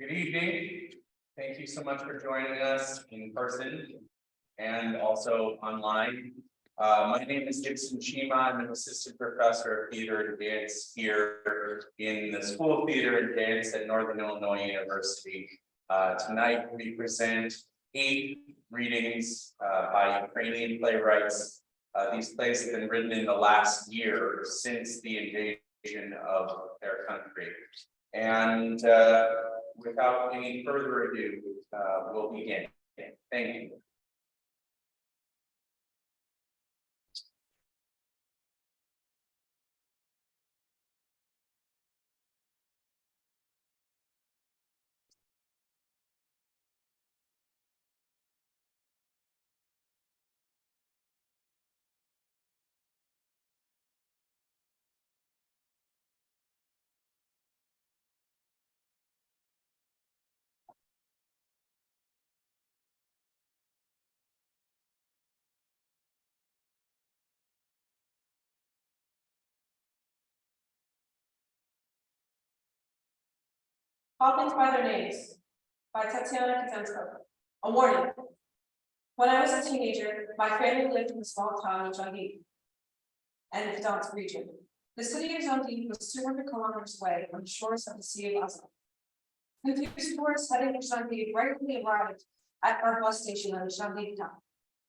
Good evening. Thank you so much for joining us in person and also online. My name is Gibson Chima. I'm an assistant professor of theater and dance here in the School of Theater and Dance at Northern Illinois University. Tonight we present 8 readings by Ukrainian playwrights. These plays have been written in the last year since the invasion of their country. And without any further ado, we'll begin. Thank you. Call things by their names, by Tetiana Kystsenko. A warning. When I was a teenager, my family lived in a small town of Lviv and the Donetsk region. The city of Lviv was 200 kilometers away from the shores of the Sea of Azov. Confused tourists heading to Lviv regularly arrived at our bus station on the Lviv town.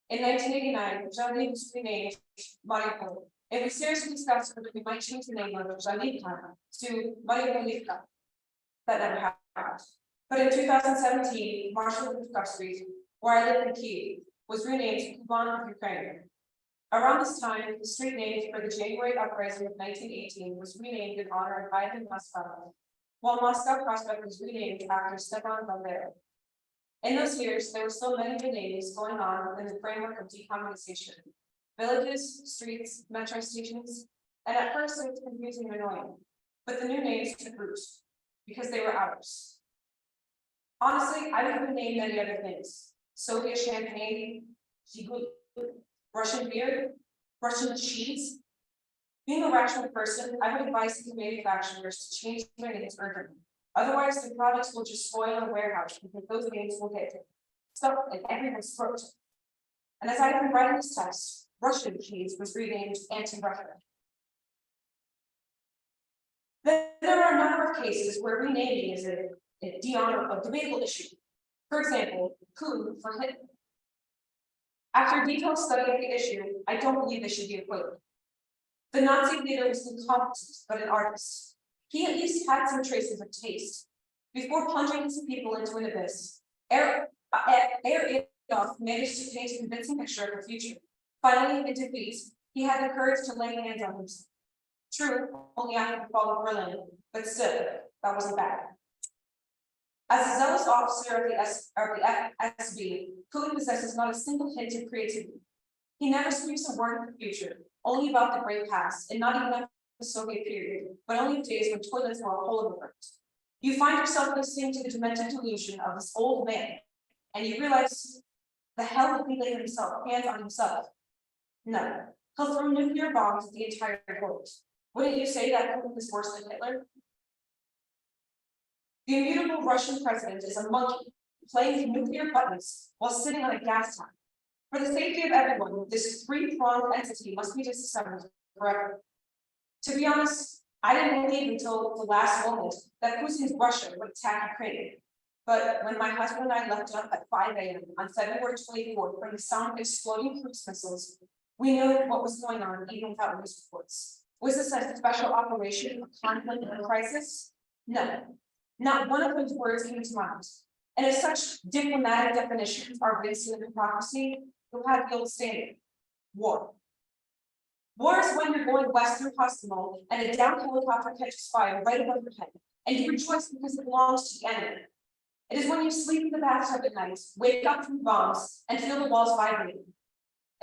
In 1989, Lviv was renamed Mariupol, and we seriously discussed whether we might change the name of Lviv town to Mariupolivka. That never happened. But in 2017, Marshall Brooch Street, where I live in Kyiv, was renamed Kuban of Ukraine. Around this time, the street named for the January uprising of 1918 was renamed in honor of Ivan Moscow, while Moscow Prospect was renamed after Stepan Bandera. In those years, there were still many good names going on within the framework of decommunization. Villages, streets, metro stations, and at first it was confusing and annoying, but the new names took root, because they were ours. Honestly, I would have named many other things. Soviet champagne, Russian beer, Russian cheese. Being a rational person, I would advise the manufacturers to change their names urgently. Otherwise, the products will just spoil in a warehouse because those names will get stuck in everyone's throat. And as I've been writing this text, Russian cheese was renamed anti-Russia. There are a number of cases where renaming is a debatable issue. For example, coup for Hitler. After a detailed study of the issue, I don't believe this should be included. The Nazi leader was incompetent, but an artist. He at least had some traces of taste. Before plunging his people into an abyss, Adolf managed to paint a convincing picture of the future. Finally, in defeat, he had the courage to lay hands on himself. True, only after the fall of Berlin, but still, that wasn't bad. As a zealous officer of the FSB, Putin possesses not a single hint of creativity. He never speaks a word of the future, only about the great past, and not even of the Soviet period, but only of days when toilets were a hole in the ground. You find yourself listening to the demented delusion of this old man, and you realize the hell would he lay hands on himself? No, he'll throw nuclear bombs at the entire world. Wouldn't you say that Putin is worse than Hitler? The immutable Russian president is a monkey playing with nuclear buttons while sitting on a gas tank. For the safety of everyone, this 3-pronged entity must be disassembled forever. To be honest, I didn't believe until the last moment that Putin's Russia would attack Ukraine. But when my husband and I left up at 5 a.m. on February 24th from the sound of exploding cruise missiles, we knew what was going on even without news reports. Was this a special operation, a conflict, or a crisis? No, not one of those words came to mind. And if such diplomatic definitions are based in hypocrisy, you'll have the old standard: war. War is when you're going west through Kosovo and a down helicopter catches fire right above your head, and you rejoice because it belongs to the enemy. It is when you sleep in the bathtub at night, wake up from bombs, and feel the walls vibrating.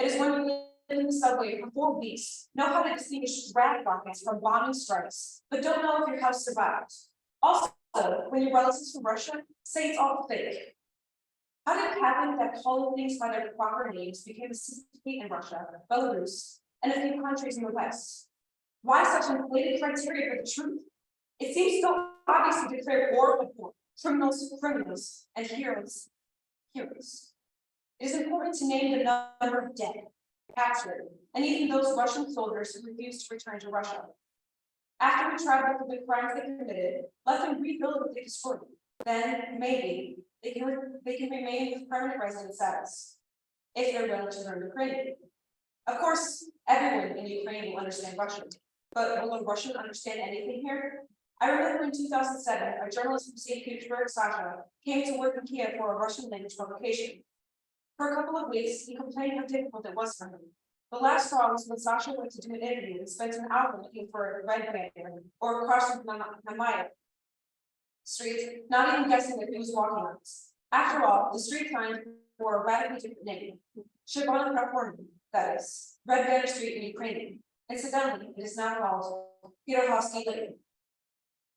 It is when you live in the subway for 4 weeks, know how to distinguish rat rockets from bombing strikes, but don't know if your house survived. Also, when your relatives from Russia say it's all fake. How did it happen that calling things by their proper names became a secret in Russia, Belarus, and a few countries in the West? Why such inflated criteria for the truth? It seems so obvious to declare war before, criminals, criminals, and heroes, heroes. It is important to name the number of dead, captured, and even those Russian soldiers who refused to return to Russia. After we try to the crimes they committed, let them rebuild what they destroyed. Then maybe they can remain with permanent resident status if they're willing to learn Ukrainian. Of course, everyone in Ukraine will understand Russian, but will a Russian understand anything here? I remember in 2007, a journalist from St. Petersburg, Sasha, came to work in Kiev for a Russian language publication. For a couple of weeks, he complained how difficult it was for him. The last straw was when Sasha went to do an interview and spent an hour looking for a red banner or across from Namaya Street, not even guessing that he was walking on it. After all, the street signs were a radically different name. Shibana Praforny, that is, Red Banner Street in Ukrainian. Incidentally, it is now called Pirohovsky Lane.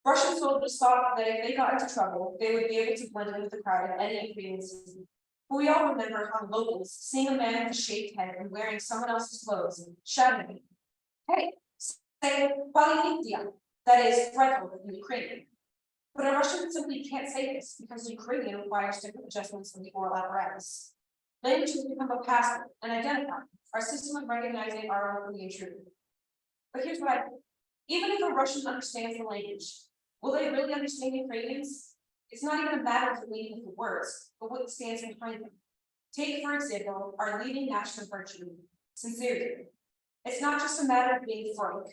Russian soldiers thought that if they got into trouble, they would be able to blend in with the crowd at any Ukrainian city. But we all remember how locals, seeing a man with a shaved head and wearing someone else's clothes, shouted, "Hey, say Palinitia," that is threatful in Ukrainian. But a Russian simply can't say this because Ukrainian requires different adjustments in the oral apparatus. Language has become a passport and identifier, our system of recognizing our own truth. But here's what I think. Even if a Russian understands the language, will they really understand Ukrainians? It's not even a matter of the meaning of the words, but what stands behind them. Take, for example, our leading national virtue, sincerity. It's not just a matter of being frank.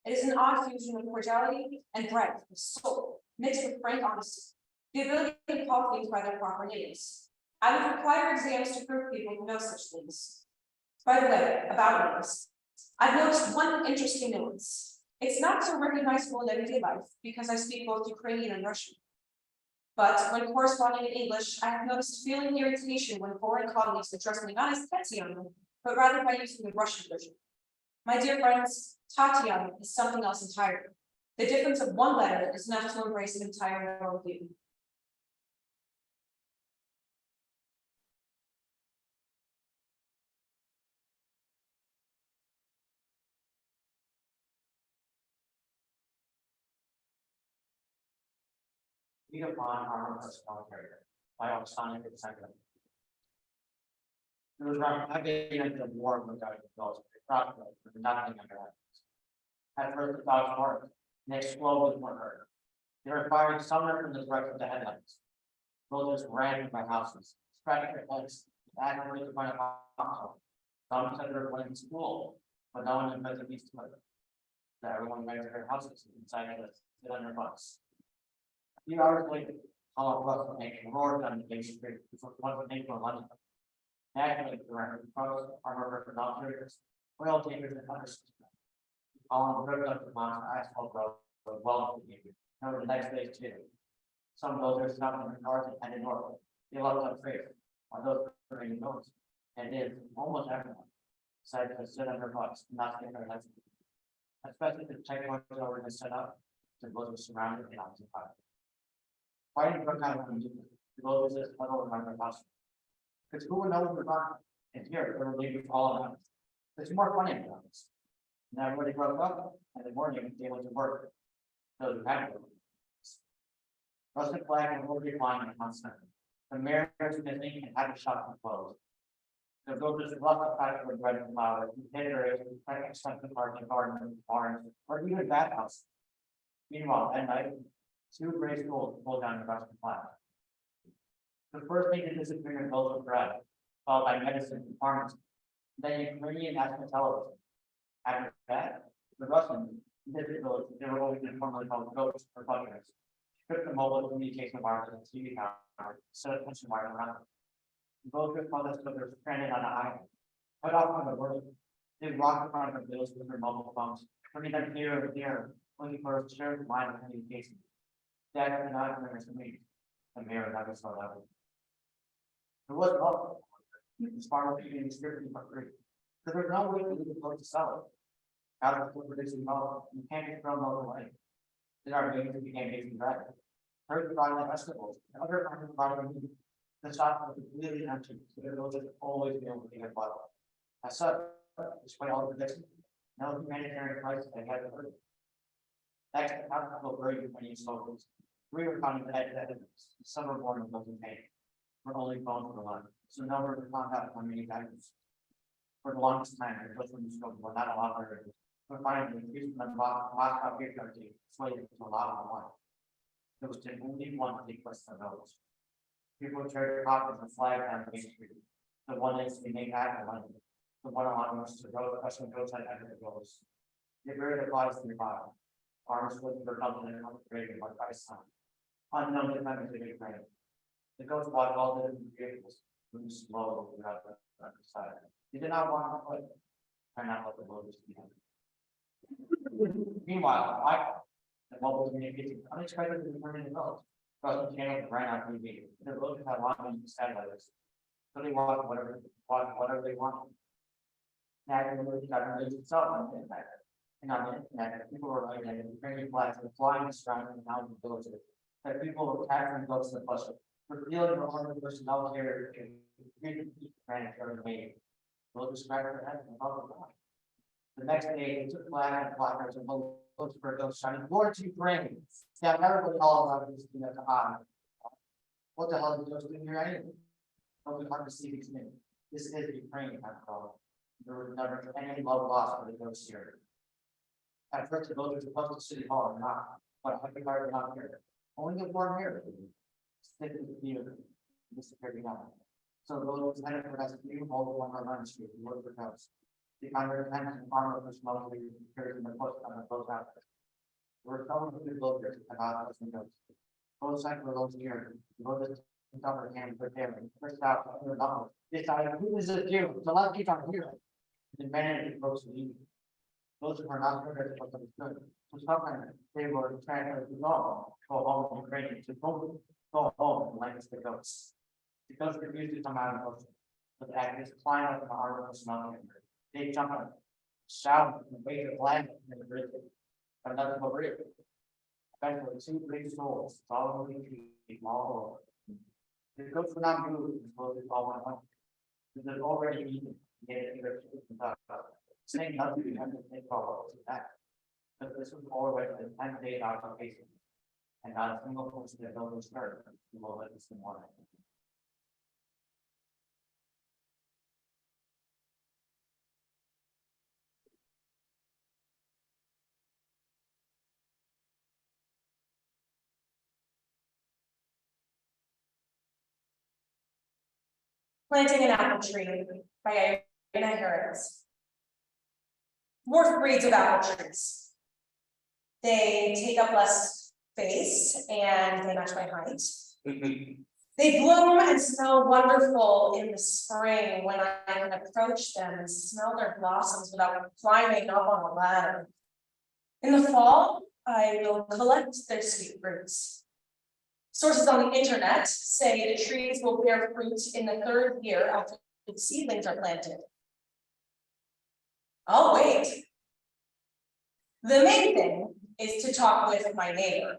It is an odd fusion of cordiality and breadth of soul, mixed with frank honesty, the ability to call things by their proper names. I would require exams to prove people who know such things. By the way, about names, I've noticed one interesting nuance. It's not so recognizable in everyday life because I speak both Ukrainian and Russian. But when corresponding in English, I have noticed feeling irritation when foreign colleagues address me not as Tetiana, but rather by using the Russian version. My dear friends, Tatiana is something else entirely. The difference of one letter is enough to embrace an entire worldview. Agreed upon armor-plus military by Oksana Grytsenko. It was around 5 a.m. the war broke out in the Gulf, with nothing under that. At first, the dogs barked, and they exploded were heard. They were firing somewhere from the direction of the headlights. Soldiers ran into my houses, scratching their legs, actively to find a hospital. Some said they were going to school, but no one invited these to it. So everyone went to their houses and decided to sit on their butts. A few hours later, all of us nation roared down the Bay Street before one nation of London. Naturally, the record pros, armor versus operators, oil tankers, and others. All ripped up the mountain asphalt road well to the evening. And over the next day too. Some builders stopped in their cars and headed north. They left on trace, while those remaining north. And it is almost everyone decided to sit on their butts and not get their heads. Especially the checkpoints already set up, the builders surrounded and occupied. Fighting broke out on the builders huddled around their house. Because who would know what we're talking? And here, they were leaving all of them. There's more funny about this. And everybody broke up, and in the morning, they went to work. Those who had to work. Rusted flag and will be flying in constant. The mayor was missing and had to shop and closed. The villagers left the factory bread and flour, containers, expensive parking gardens, barns, or even bathhouses. Meanwhile, at night, 2 gray schools pulled down the Russian flag. The first thing to disappear in those of bread, followed by medicine and pharmacy, then Ukrainian national television. After that, the Russians, in this village, they were always informally called goats or butlers, stripped the mobile communication wires and TV tower, set a tension wire around them. The villagers called us that they're stranded on an island, cut off from the world. They walked in front of the village with their mobile phones, turning them nearer and nearer, looking for a shared line of communication. That did not underestimate the mayor never saw that. There was no the farmer being distributed for free. Because there's no way to leave the clothes to sell it. Out of the producing milk, you can't get thrown milk away. Then our babies became Asian bread. Herd providing vegetables, and other farmers providing meat. The stock was completely empty, so the villagers always be able to get butter. As such, despite all the predictions, no humanitarian crisis they had to hurt. Next, the capital very Ukrainian soldiers. We were found that some were born with broken pain. We're only phone for the line, so no one contact on many times. For the longest time, it was when you spoke, well, not a lot of it. But finally, increasing the Moscow patriarchy swayed to a lot of one. There was just only one big question of those. People carried copies of flag down Main Street. The one next to me at London. The one on us to road, question goes on after the goes. They buried the bodies in the bottom. Arms with their company and upgraded one by sun. Unknown to time to the Ukraine. The ghost walked all the different vehicles, moving slowly throughout the countryside. They did not want to quit. Try not let the voters be done. Meanwhile, the mobile communication unexpectedly returned in the road. Russian channels ran out TV. The voters had long satellites. So they watched whatever they wanted. Naturally, the government itself on the internet. And on the internet, people were writing that Ukrainian flags were flying surrounding the mountain villages. That people were capturing ghosts in the bush. Revealing the armed personnel carrier and Ukraine every day. They'll describe their heads and above the line. The next day, they took flag and placards and looked for ghosts shouting, "Lord to Ukraine." Yeah, everybody all about this, you know, to eye. What the hell is ghosts doing here anyway? Nobody hard to see these things. This is Ukraine, after all. There was never any love lost for the ghosts here. At first, the voters opposed to City Hall or not, but I think are not here. Only the one here. Stick with the theater. Disappeared now. So the voters headed for that new hold on our line street, the Woodford House. They find their attention and armor for smoking appears in the post on the close out. There were some of the voters about us and ghosts. Both sides were those here. The voters covered their hands with them. First out, decided who is it you? So let's keep on here. The men and folks leave. Those who are not heard what was good. So sometimes they were trying to go home in Ukraine to go home and like the ghosts. The ghosts refused to come out of the ocean. But the actors climb up in the armor of smoke. They jump up, shout, and wave the flag in the bridge. But nothing but real. Eventually, two big souls solemnly keep all over. The ghosts were not moved until they all went home. Because they're already eaten. Saying nothing, you have to think about that. But this was already the 10 days out of cases. And not a single person that buildings heard, you will let this in one. Planting an apple tree by Iryna Harets. Dwarf breeds of apple trees. They take up less space and they match my height. They bloom and smell wonderful in the spring when I can approach them and smell their blossoms without climbing up on a ladder. In the fall, I will collect their sweet fruits. Sources on the internet say the trees will bear fruit in the 3rd year after the seedlings are planted. I'll wait. The main thing is to talk with my neighbor.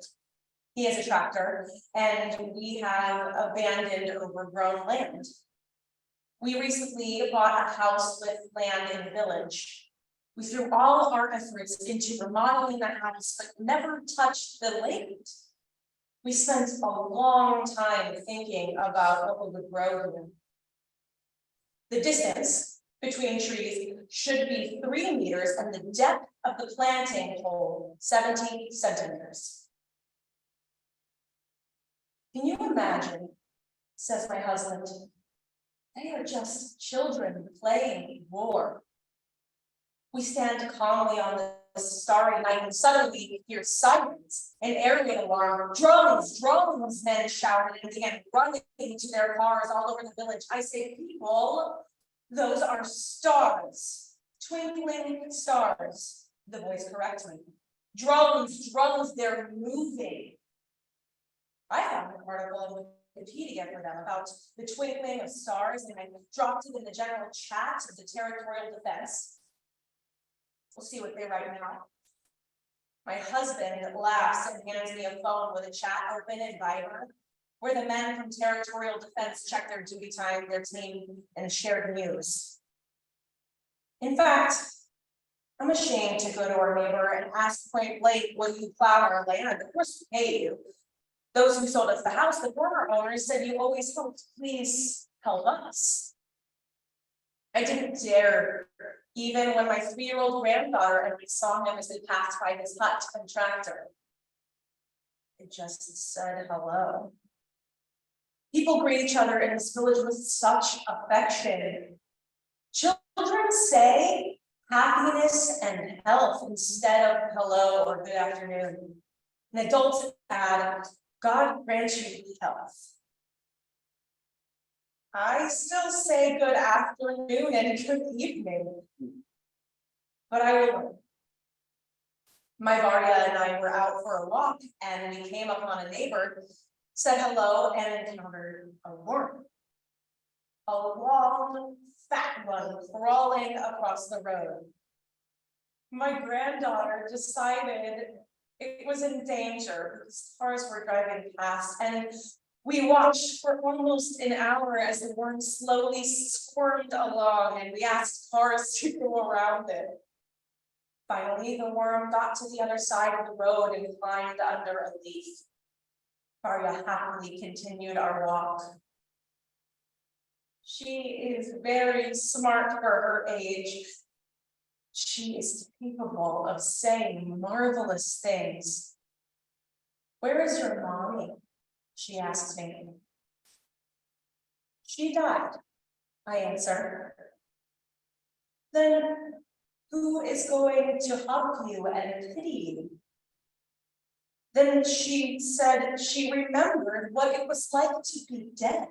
He has a tractor and we have abandoned overgrown land. We recently bought a house with land in the village. We threw all our efforts into remodeling that house, but never touched the land. We spent a long time thinking about what we would grow here. The distance between trees should be 3 meters and the depth of the planting hole 70 centimeters. Can you imagine, says my husband, they are just children playing war. We stand calmly on the starry night and suddenly we hear sirens, an air raid alarm, drones, men shouted and began running to their cars all over the village. I say, people, those are stars, twinkling stars. The voice corrects me. Drones, they're moving. I found an article in Wikipedia for them about the twinkling of stars and I dropped it in the general chat of the territorial defense. We'll see what they write now. My husband laughs and hands me a phone with a chat open in Viber, where the men from territorial defense check their duty time, their team, and share the news. In fact, I'm ashamed to go to our neighbor and ask point blank, will you plow our land? Of course we pay you. Those who sold us the house, the former owners, said you always helped, please help us. I didn't dare, even when my 3-year-old granddaughter and I saw him as we passed by his hut and tractor. I just said hello. People greet each other in this village with such affection. Children say happiness and health instead of hello or good afternoon. And adults add, God grant you health. I still say good afternoon and good evening, but I will learn. My Varya and I were out for a walk and we came upon a neighbor, said hello and encountered a worm. A long, fat one crawling across the road. My granddaughter decided it was in danger because cars were driving past, and we watched for almost an hour as the worm slowly squirmed along, and we asked cars to go around it. Finally, the worm got to the other side of the road and climbed under a leaf. Varya happily continued our walk. She is very smart for her age. She is capable of saying marvelous things. Where is your mommy? She asked me. She died, I answered. Then who is going to hug you and pity you? Then she said she remembered what it was like to be dead.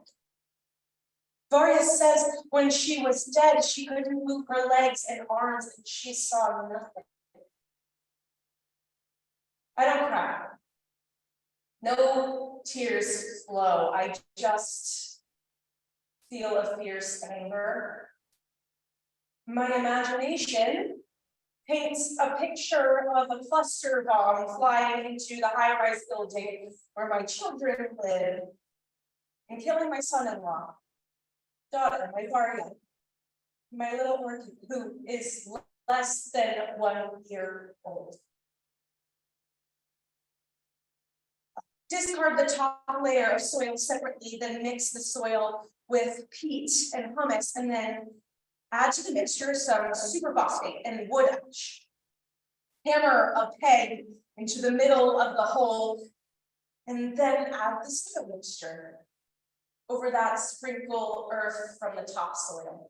Varya says when she was dead, she couldn't move her legs and arms and she saw nothing. I don't cry. No tears flow. I just feel a fierce anger. My imagination paints a picture of a cluster bomb flying into the high-rise building where my children live and killing my son-in-law, daughter, my Varya, my little orchid, who is less than 1 year old. Discard the top layer of soil separately, then mix the soil with peat and humus, and then add to the mixture some superphosphate and wood ash. Hammer a peg into the middle of the hole, and then add the soil mixture. Over that, sprinkle earth from the topsoil.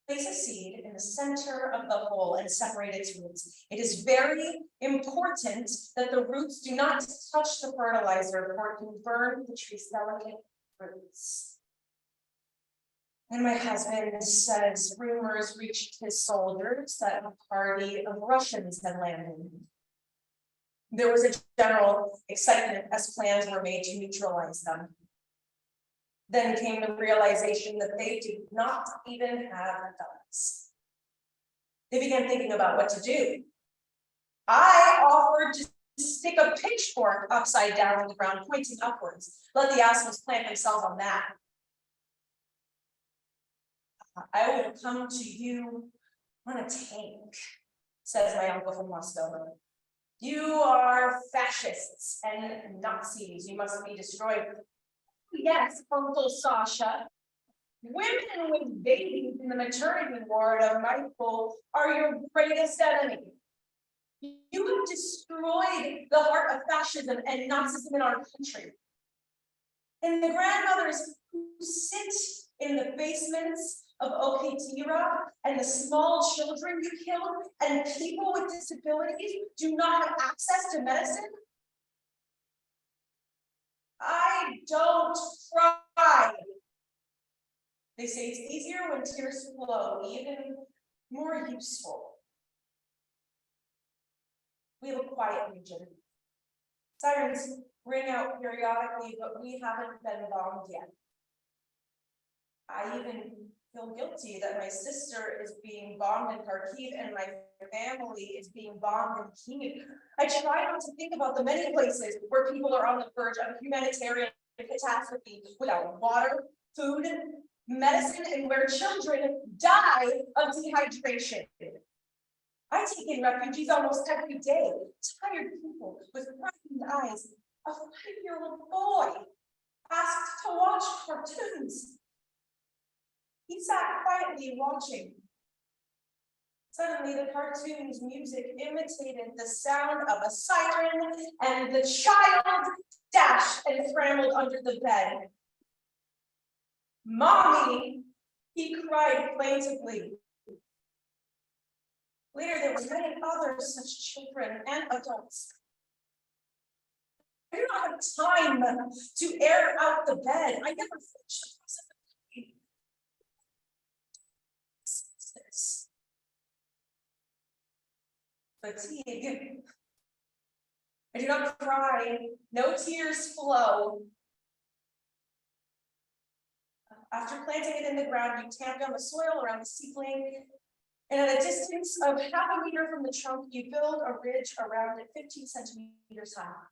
Place a seed in the center of the hole and separate its roots. It is very important that the roots do not touch the fertilizer, for it can burn the tree's delicate roots. And my husband says rumors reached his soldiers that a party of Russians had landed. There was a general excitement as plans were made to neutralize them. Then came the realization that they did not even have guns. They began thinking about what to do. I offered to stick a pitchfork upside down on the ground, pointing upwards. Let the assholes plant themselves on that. I will come to you on a tank, says my uncle from Moscow. You are fascists and Nazis. You must be destroyed. Yes, Uncle Sasha. Women with babies in the maternity ward of Michael are your greatest enemy. You have destroyed the heart of fascism and Nazism in our country. And the grandmothers who sit in the basements of Oktyra and the small children you killed and people with disabilities do not have access to medicine. I don't cry. They say it's easier when tears flow, even more useful. We have a quiet region. Sirens ring out periodically, but we haven't been bombed yet. I even feel guilty that my sister is being bombed in Kharkiv and my family is being bombed in Kyiv. I try not to think about the many places where people are on the verge of a humanitarian catastrophe without water, food, medicine, and where children die of dehydration. I take in refugees almost every day, tired people with frightened eyes a 5-year-old boy asked to watch cartoons. He sat quietly watching. Suddenly, the cartoon's music imitated the sound of a siren, and the child dashed and scrambled under the bed. "Mommy!" he cried plaintively. Later, there were many other such children and adults. I do not have time to air out the bed. I never finished the process of cooking. Fatigue. I do not cry. No tears flow. After planting it in the ground, you tamp down the soil around the seedling, and at a distance of ½ a meter from the trunk, you build a ridge around it 15 centimeters high.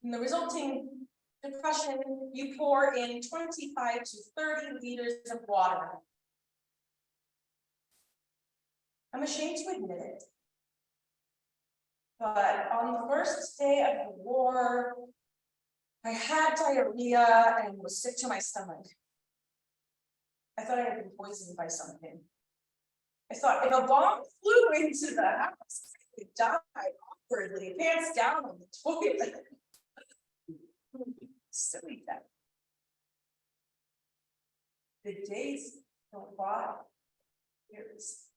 In the resulting depression, you pour in 25 to 30 liters of water. I'm ashamed to admit it, but on the first day of the war, I had diarrhea and was sick to my stomach. I thought I had been poisoned by something. I thought if a bomb flew into the house, I would die awkwardly, pants down on the toilet. Silly that. The days go by. Years.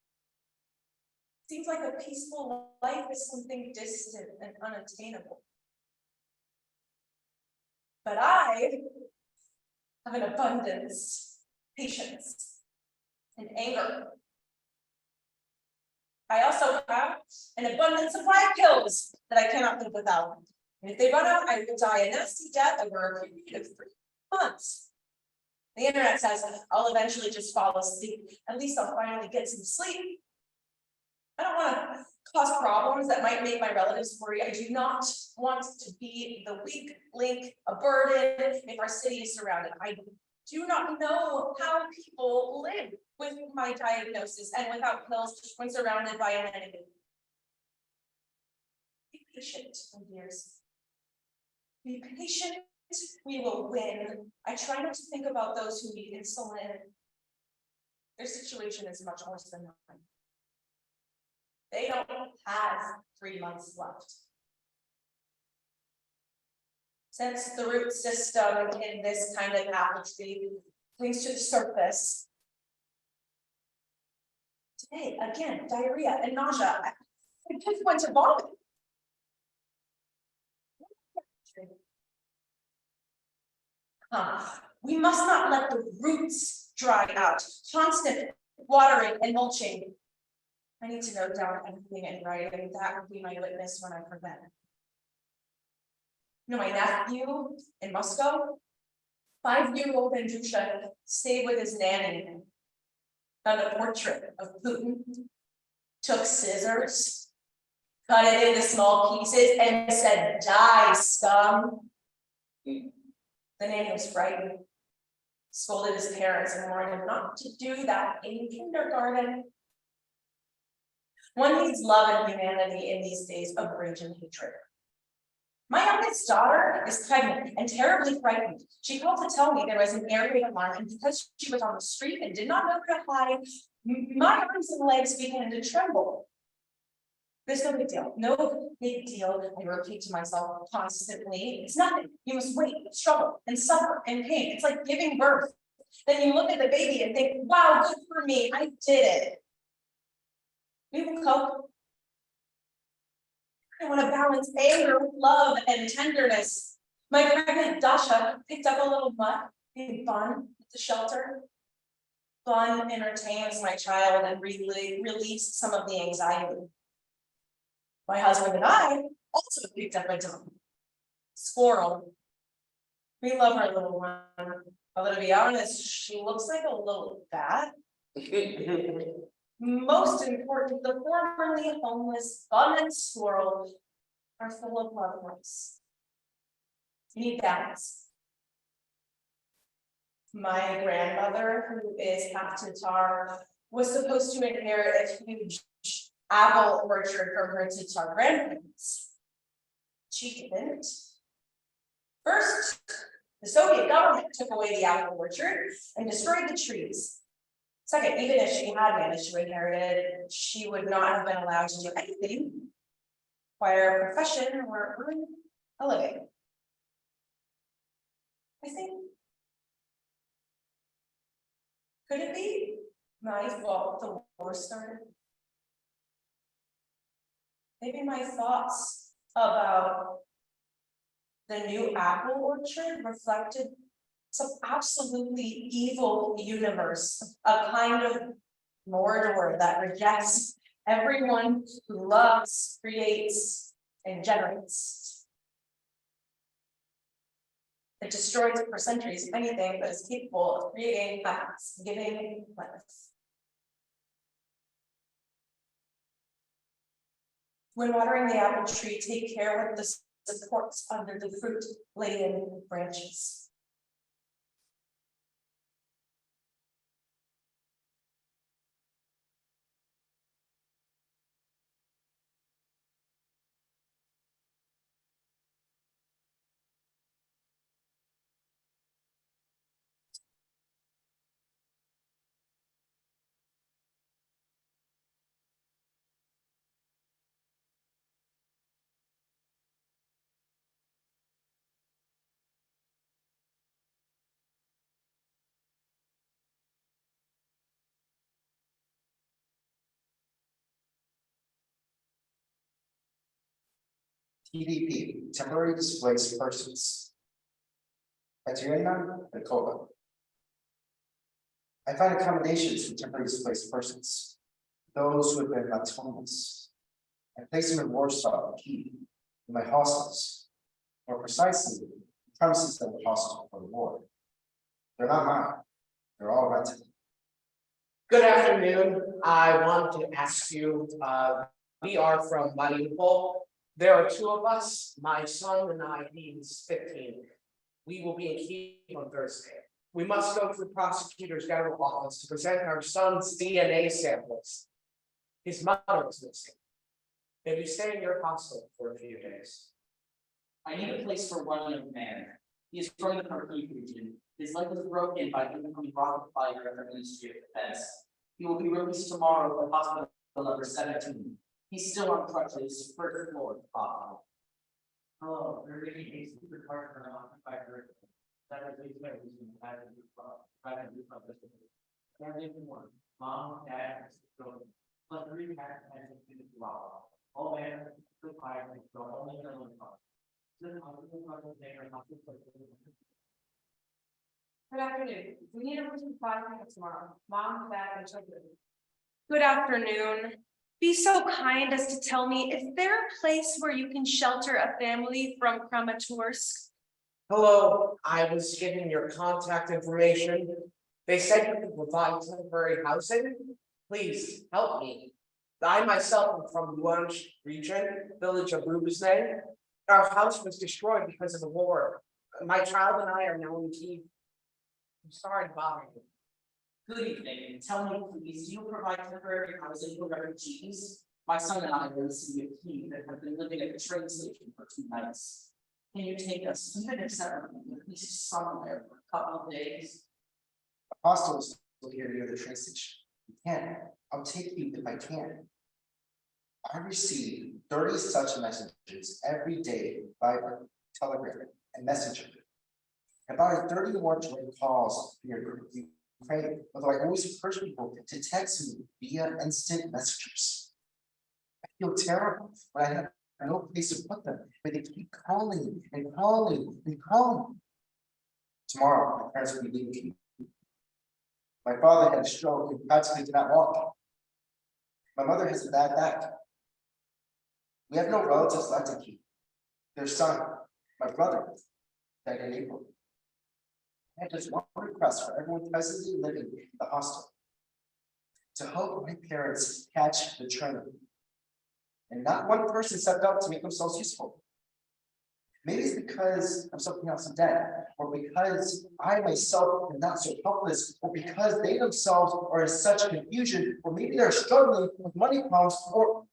Seems like a peaceful life is something distant and unattainable. But I have an abundance, patience, and anger. I also have an abundant supply of pills that I cannot live without. And if they run out, I will die a nasty death over a period of 3 months. The internet says I'll eventually just fall asleep. At least I'll finally get some sleep. I don't want to cause problems that might make my relatives worry. I do not want to be the weak link, a burden if our city is surrounded. I do not know how people live with my diagnosis and without pills when surrounded by an enemy. Be patient, my dears. Be patient, we will win. I try not to think about those who need insulin. Their situation is much worse than mine. They don't have 3 months left. Since the root system in this kind of apple tree brings to the surface. Today, again, diarrhea and nausea. I just went to vomit. We must not let the roots dry out. Constant watering and mulching. I need to note down everything in writing. That would be my witness when I forget. You know, my nephew in Moscow, 5-year-old Andrusha stayed with his nanny, found a portrait of Putin, took scissors, cut it into small pieces, and said, "Die, scum." The nanny was frightened, scolded his parents and warned him not to do that in kindergarten. One needs love and humanity in these days of rage and hatred. My youngest daughter is pregnant and terribly frightened. She called to tell me there was an air raid alarm, and because she was on the street and did not know where to hide, my arms and legs began to tremble. There's no big deal. No big deal. I repeat to myself constantly. It's nothing. You must wait, struggle, and suffer and pain. It's like giving birth. Then you look at the baby and think, wow, good for me. I did it. We will cope. I want to balance anger with love and tenderness. My pregnant Dasha picked up a little mutt named Bun at the shelter. Bun entertains my child and released some of the anxiety. My husband and I also picked up a dog, Squirrel. We love our little one, although to be honest, she looks like a little bat. Most important, the formerly homeless Bun and Squirrel are full of loved ones. You need balance. My grandmother, who is half Tatar, was supposed to inherit a huge apple orchard from her Tatar grandparents. She didn't. First, the Soviet government took away the apple orchard and destroyed the trees. Second, even if she had managed to inherit it, she would not have been allowed to do anything, acquire a profession, or earn a living. I think. Could it be my fault the war started? Maybe my thoughts about the new apple orchard reflected some absolutely evil universe, a kind of Mordor that rejects everyone who loves, creates, and generates. It destroys for centuries anything that is capable of creating facts, giving life. When watering the apple tree, take care with the supports under the fruit-laden branches. TDP, temporary displaced persons. Kateryna Penkova. I find accommodations for temporary displaced persons, those who have been left homeless. I place them in Warsaw and Kyiv, in my hostels, more precisely, the premises that were hostile for the war. They're not mine, they're all rented. Good afternoon. I want to ask you, we are from Mariupol. There are two of us, my son and I, he's 15. We will be in Kyiv on Thursday. We must go to the prosecutor's general office to present our son's DNA samples. His mother is missing. May we stay in your hostel for a few days? I need a place for one young man. He is from the Kharkiv region. His leg was broken by incoming rocket fire at the Ministry of Defense. He will be released tomorrow from hospital number 17. He's still on crutches, first floor of the hospital. Hello, we're making a secret part for an occupied room. That is a place we can add a new Family of one, mom, dad, and sister, plus 3 parents and a student wow. All men, 2 5, and so only the one part. This hospital project name and hospital. Good afternoon. We need a room for 5 minutes tomorrow. Mom, dad, and children. Good afternoon. Be so kind as to tell me, is there a place where you can shelter a family from Kramatorsk? Hello, I was given your contact information. They said you could provide temporary housing. Please help me. I myself am from the Brooch region, village of Brooch. Our house was destroyed because of the war. My child and I are now in Kyiv. I'm sorry to bother you. Good evening. Tell me, please, do you provide temporary housing for refugees? My son and I are in the city of Kyiv and have been living at the train station for 2 nights. Can you take us, even if separately, at least somewhere for a couple of days? The hostel is located near the train station. You can. I'll take you if I can. I receive 30 such messages every day by Telegram and Messenger. About 30 more joint calls from your Ukraine, although I always encourage people to text me via instant messengers. I feel terrible when I have no place to put them, but they keep calling and calling and calling. Tomorrow, my parents will be leaving. My father had a stroke and practically did not walk. My mother has a bad back. We have no relatives left to keep. Their son, my brother, died in April. I had just one request for everyone presently living in the hostel: to help my parents catch the train. And not one person stepped up to make themselves useful. Maybe it's because I'm something else in debt, or because I myself am not so helpless, or because they themselves are in such confusion, or maybe they're struggling with money problems, or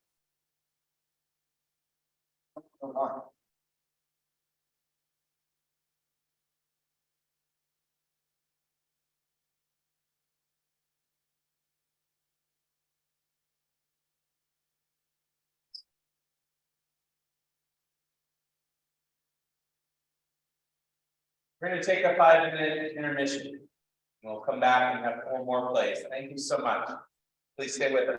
We're gonna take a 5-minute intermission. We'll come back and have 4 more plays. Thank you so much. Please stay with us.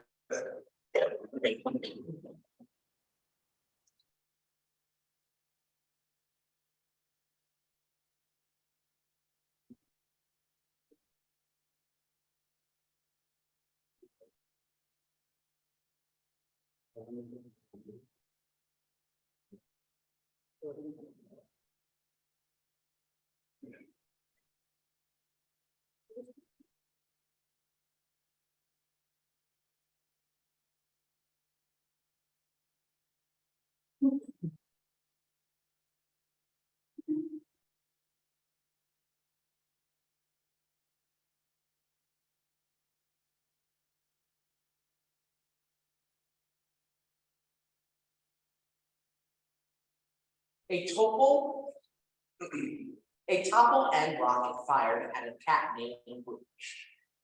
A Topol-M rocket fired at a cat named Brooch.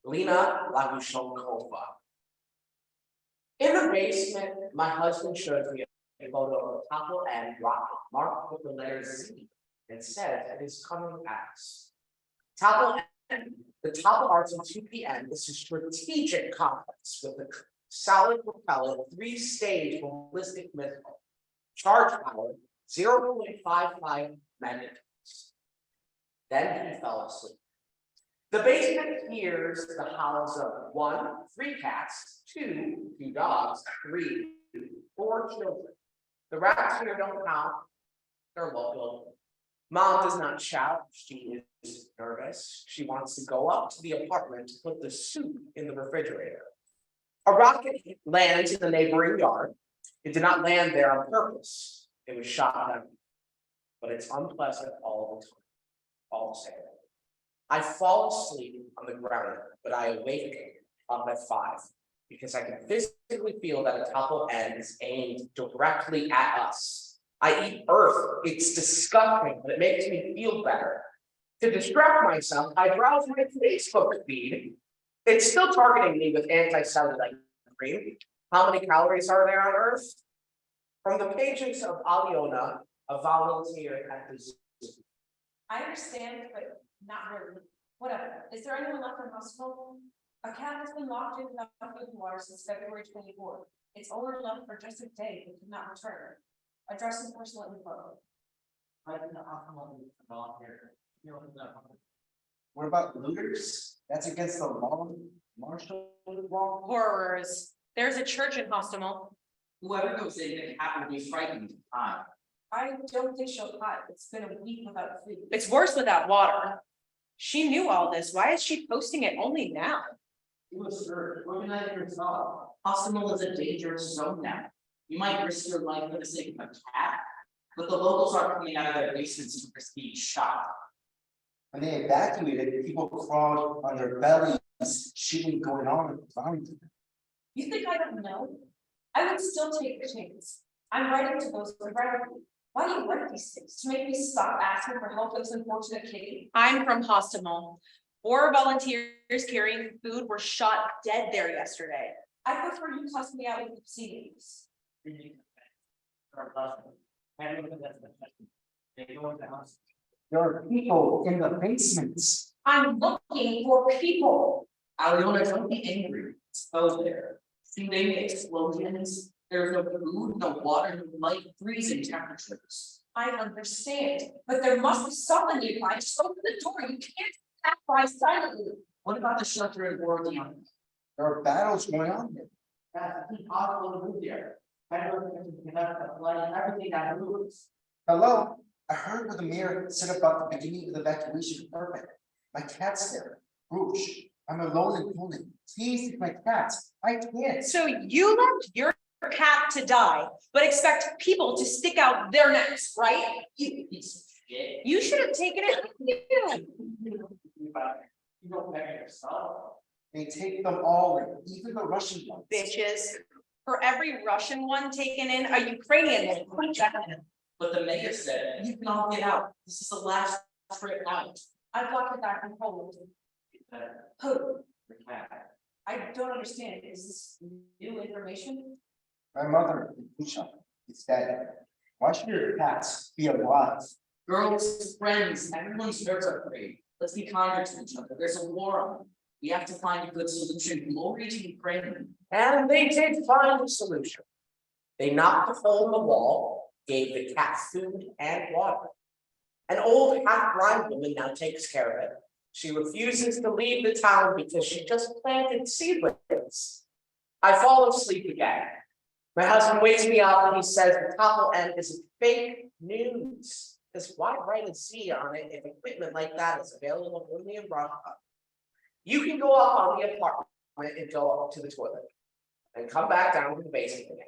Lena Lagushonkova. In the basement, my husband showed me a photo of a Topol-M rocket marked with the letter Z and said it is coming at us. Topol-M, the Topol Arsenal 2 p.m. is a strategic complex with a solid propellant 3-stage ballistic missile. Charge power 0.55 megatons. Then he fell asleep. The basement hears the howls of 1, 3 cats, 2 dogs, 3, 4 children. The rats here don't howl, they're local. Mom does not shout, she is nervous. She wants to go up to the apartment to put the soup in the refrigerator. A rocket lands in the neighboring yard. It did not land there on purpose. It was shot down. But it's unpleasant all the time, all the same. I fall asleep on the ground, but I awake up at 5 because I can physically feel that a Topol-M is aimed directly at us. I eat earth, it's disgusting, but it makes me feel better. To distract myself, I browse my Facebook feed. It's still targeting me with anti-cellulite cream. How many calories are there on Earth? From the pages of Alyona, a volunteer at the zoo. I understand, but not really. Whatever. Is there anyone left in hospital? A cat has been locked in without food and water since February 24th. Its owner left for just a day but did not return. Address and personal info. What about looters? That's against the law, martial law. Horrors. There's a church in Hostomel. Whoever goes in can happen to be frightened. I don't think she'll hide. It's been a week without food. It's worse without water. She knew all this. Why is she posting it only now? You assert, organize yourself. Hospital is a dangerous zone now. You might risk your life for the sake of a cat, but the locals are coming out of their basements and risk being shot. When they evacuated, people crawled on their bellies, shooting going on around them. You think I don't know? I would still take the chance. I'm writing to those who write me. Why do you write these things? To make me stop asking for help this unfortunate kitty? I'm from Hostomel. 4 volunteers carrying food were shot dead there yesterday. I prefer you cuss me out with obscenities. There are people in the basements. I'm looking for people. Alyona, don't be angry. It's out there. Shooting, explosions. There's no food, no water, no light, freezing temperatures. I understand, but there must be someone nearby. Just open the door. You can't pass by silently. What about the shelter in Oregon? There are battles going on there. That's impossible to move there. Everything that moves. Hello, I heard what the mayor said about the beginning of the evacuation. Perfect. My cat's there. Brooch. I'm alone in Poland. Please take my cats. I can't. So you left your cat to die, but expect people to stick out their necks, right? You piece of shit. You should have taken it with you. You don't pay yourself. They take them all in, even the Russian ones. Bitches. For every Russian one taken in, a Ukrainian one. But the mayor said, you can all get out. This is the last trip out. I blocked it back in Poland. Who? I don't understand. Is this new information? My mother, Pusha, is dead. Why should your cats be alive? Girls, friends, everyone's nerves are afraid. Let's be kinder to each other. There's a war on. We have to find a good solution. Glory to Ukraine. And they did find a solution. They knocked a hole in the wall, gave the cat food and water. An old half-blind woman now takes care of it. She refuses to leave the town because she just planted seedlings. I fall asleep again. My husband wakes me up and he says the Topol-M is fake news. Because why write a Z on it if equipment like that is available only in Russia? You can go up on the apartment and go up to the toilet and come back down to the basement again.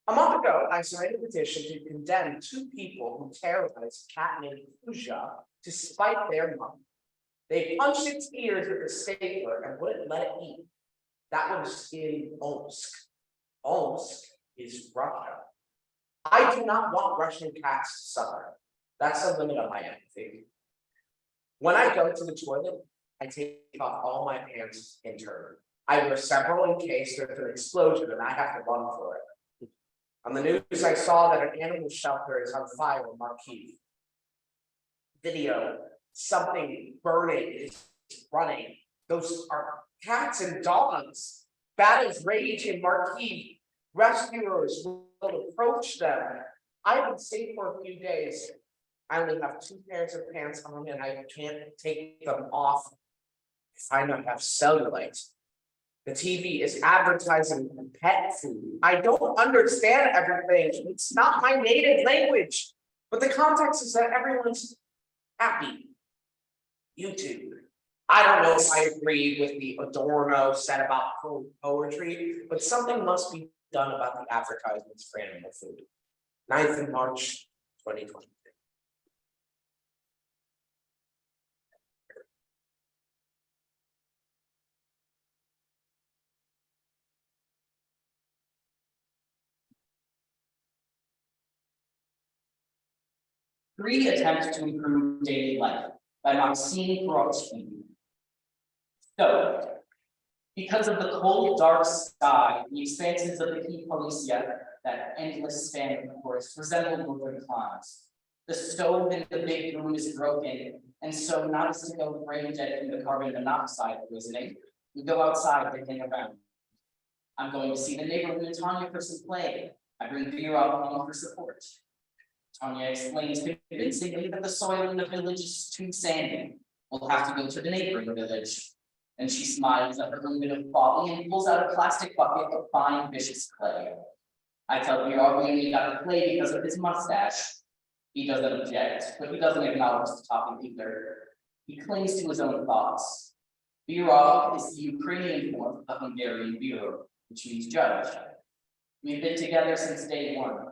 A month ago, I signed a petition to condemn 2 people who terrorized a cat named Pooja to spite their mom. They punched its ears with a stapler and wouldn't let it eat. That was in Omsk. Omsk is Russia. I do not want Russian cats to suffer. That's the limit of my empathy. When I go to the toilet, I take off all my pants in turn. I wear several in case there's an explosion and I have to run for it. On the news, I saw that an animal shelter is on fire in Kharkiv. Video, something burning is running. Those are cats and dogs. Battles rage in Kharkiv. Rescuers will approach them. I've been safe for a few days. I only have 2 pairs of pants on and I can't take them off if I don't have cellulite. The TV is advertising pet food. I don't understand everything. It's not my native language. But the context is that everyone's happy. YouTube. I don't know if I agree with the Adorno said about poetry, but something must be done about the advertisements for animal food. 9th of March, 2020. Three attempts to improve daily life by Maksym Kurochkin. So, because of the cold, dark sky, the expanses of the Topol-M, that endless span of the forest, resemble northern climes. The stove in the big room is broken, and so not as to go brain dead from the carbon monoxide poisoning, we go outside to hang around. I'm going to see the neighborhood Tanya for some play. I bring beer out home for support. Tanya explains convincingly that the soil in the village is too sandy. We'll have to go to the neighboring village. And she smiles at her moment of folly and pulls out a plastic bucket of fine, vicious clay. I tell Birov we only got the clay because of his mustache. He doesn't object, but he doesn't acknowledge the topic either. He clings to his own thoughts. Birov is the Ukrainian form of the Hungarian bureau, which means judge. We've been together since day one.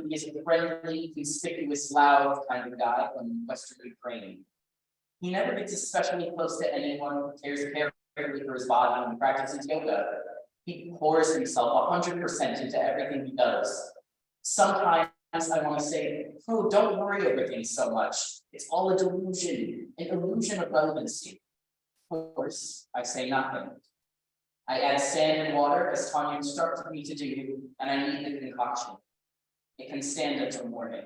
He's a friendly, conspicuous, loud kind of guy from Western Ukraine. He never gets especially close to anyone who cares carefully for his body and practices yoga. He pours himself 100% into everything he does. Sometimes I want to say, oh, don't worry over things so much. It's all a delusion, an illusion of relevancy. Of course, I say nothing. I add sand and water as Tanya instructed me to do, and I knead the concoction. It can stand until morning.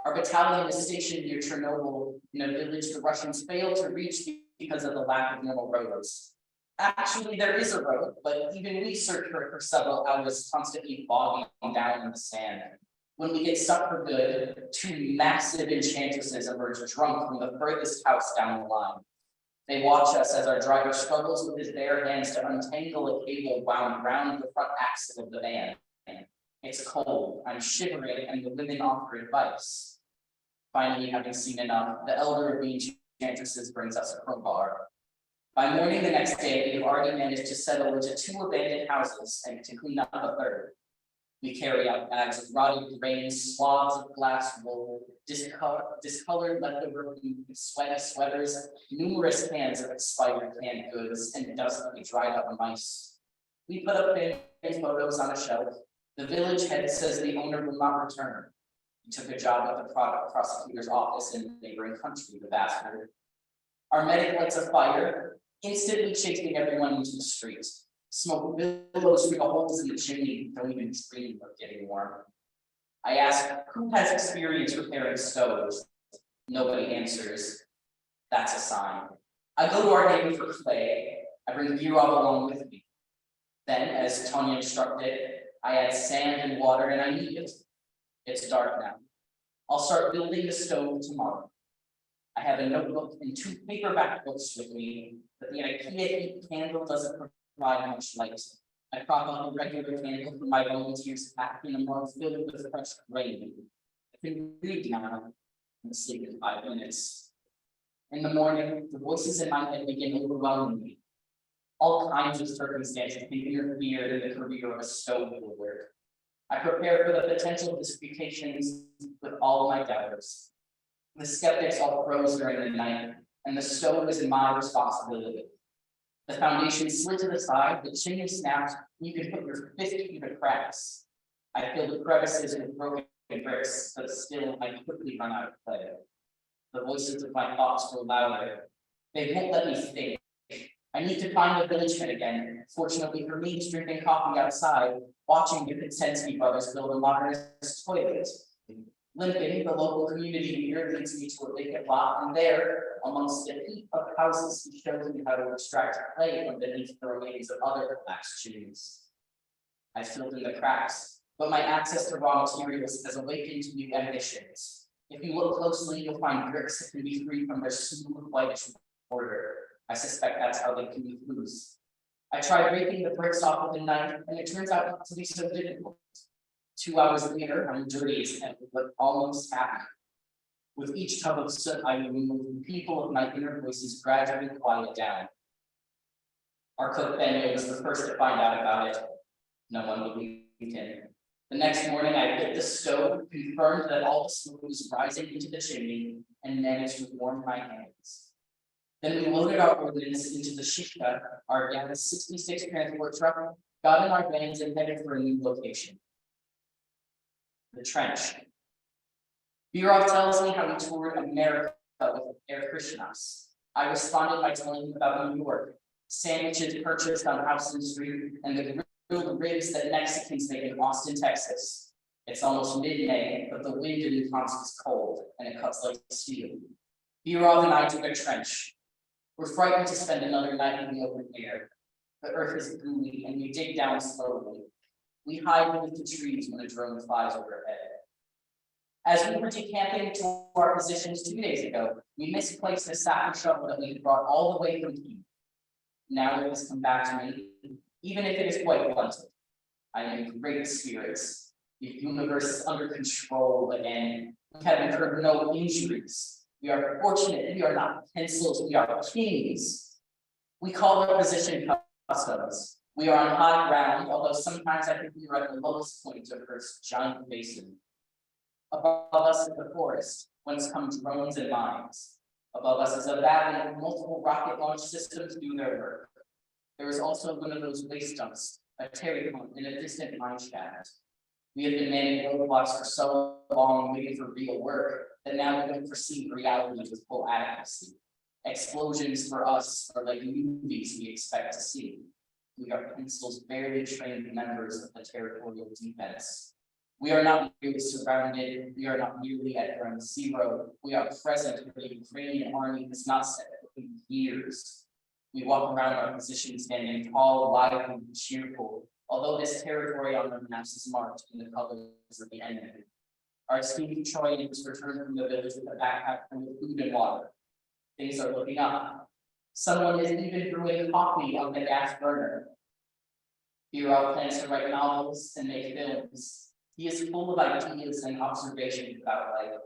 Our battalion is stationed near Chernobyl in a village the Russians failed to reach because of the lack of normal roads. Actually, there is a road, but even we search for it for several hours, constantly bogging down in the sand. When we get stuck for good, 2 massive enchantresses emerge drunk from the furthest house down the line. They watch us as our driver struggles with his bare hands to untangle a cable wound around the front axle of the van. It's cold, I'm shivering, and the women offer advice. Finally, having seen enough, the elder of the enchantresses brings us a crowbar. By morning the next day, we have already managed to settle into 2 abandoned houses and to clean up a third. We carry out bags of rotting grains, swabs of glass wool, discolored leftover food, sweaty sweaters, numerous cans of expired canned goods, and dusty dried up mice. We put up family photos on a shelf. The village head says the owner will not return. He took a job at the product prosecutor's office in the neighboring country, the bastard. Our medic lights a fire, instantly chasing everyone into the street. Smoke billows through the holes in the chimney, don't even dream of getting warm. I ask, who has experience repairing stoves? Nobody answers. That's a sign. I go to our neighbor for clay. I bring Virov along with me. Then, as Tanya instructed, I add sand and water and I knead it. It's dark now. I'll start building the stove tomorrow. I have a notebook and 2 paperback books with me, but the IKEA heat candle doesn't provide much light. I prop up a regular candle for my volunteers packed in a mug filled with fresh grain. I can read now and sleep in 5 minutes. In the morning, the voices in my head begin overwhelming me. All kinds of circumstances can interfere in the career of a stove builder. I prepare for the potential disputations with all my doubters. The skeptics all froze during the night, and the stove is my responsibility. The foundation slid to the side, the chimney snapped, and you can put your fist through the cracks. I fill the crevices with broken bricks, but still I quickly run out of clay. The voices of my thoughts grow louder. They won't let me think. I need to find the villageman again. Fortunately for me, he's drinking coffee outside, watching the Kystsenko brothers build a modernist toilet. Limping, the local community leader, leads me to a vacant lot, and there, amongst a heap of houses, he shows me how to extract clay from beneath the remains of other collapsed chimneys. I filled in the cracks, but my access to raw materials has awakened new ambitions. If you look closely, you'll find bricks that can be freed from their smooth whitish border. I suspect that's how they can be loose. I tried breaking the bricks off with a knife, and it turns out not to be so difficult. 2 hours later, I'm dirty as hell, but almost happy. With each tub of soot I remove, the people of my inner voices gradually quiet down. Our cook Benyo was the first to find out about it. No one believed him. The next morning, I lit the stove, confirmed that all the smoke was rising into the chimney, and managed to warm my hands. Then we loaded our ordnance into the Shishka, our gas 66 transport truck, got in our vans and headed for a new location. The trench. Virov tells me how he toured America with Air Krishnas. I responded by telling him about New York, sandwiches purchased on Houston Street, and the grilled ribs that Mexicans make in Austin, Texas. It's almost mid-May, but the wind in Wisconsin is cold, and it cuts like steel. Virov and I took a trench. We're frightened to spend another night in the open air. The earth is gooey, and we dig down slowly. We hide beneath the trees when a drone flies overhead. As we were decamping to our positions 2 days ago, we misplaced a sack and shovel that we had brought all the way from Kyiv. Now it has come back to me, even if it is quite blunted. I am in great spirits. The universe is under control again. We have incurred no injuries. We are fortunate. We are not pencils. We are kings. We call our position customs. We are on high ground, although sometimes I think we are at the lowest point of Earth's giant basin. Above us is the forest, whence come drones and mines. Above us is a valley where multiple rocket launch systems do their work. There is also one of those waste dumps, a terry pump in a distant mine shaft. We have been manning roadblocks for so long, waiting for real work, that now we don't perceive reality with full adequacy. Explosions for us are like movies we expect to see. We are pencils, barely trained members of the territorial defense. We are not merely surrounded, we are not merely at ground zero. We are present where the Ukrainian army has not set foot in years. We walk around our position standing tall, lively, and cheerful, although this territory on the maps is marked in the colors of the enemy. Our esteemed Troyans returned from the village with a backpack full of food and water. Things are looking up. Someone is even brewing coffee on the gas burner. Virov plans to write novels and make films. He is full of ideas and observations about life.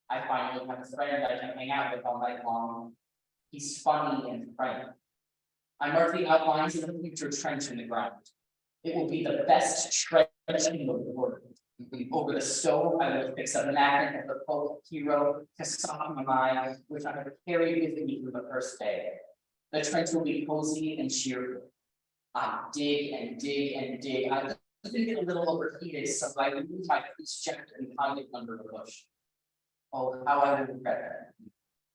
I finally have a friend I can hang out with all night long. He's funny and frank. I mark the outlines of the future trench in the ground. It will be the best trench in the world. Over the stove, I will fix a magnet of the folk hero Kyssenko, which I have carried with me from the first day. The trench will be cozy and cheerful. I dig and dig and dig. I get a little overheated, so I remove my police jacket and hide it under the bush. Oh, how I regret that.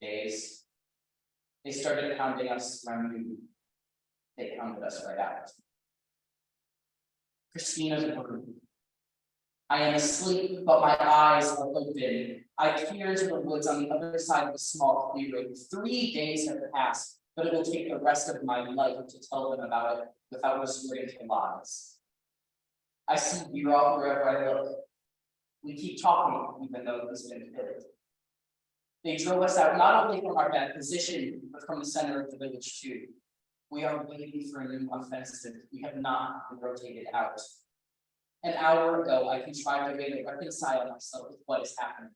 Days. They started pounding us around noon. They pounded us right out. Christina's room. I am asleep, but my eyes are open. I peer to the woods on the other side of a small clearing. 3 days have passed, but it will take the rest of my life to tell them about it without resorting to lies. I see Vera wherever I look. We keep talking, even though it's been killed. They drove us out not only from our bad position, but from the center of the village too. We are waiting for a new offensive. We have not been rotated out. An hour ago, I contrived a way to reconcile myself with what is happening.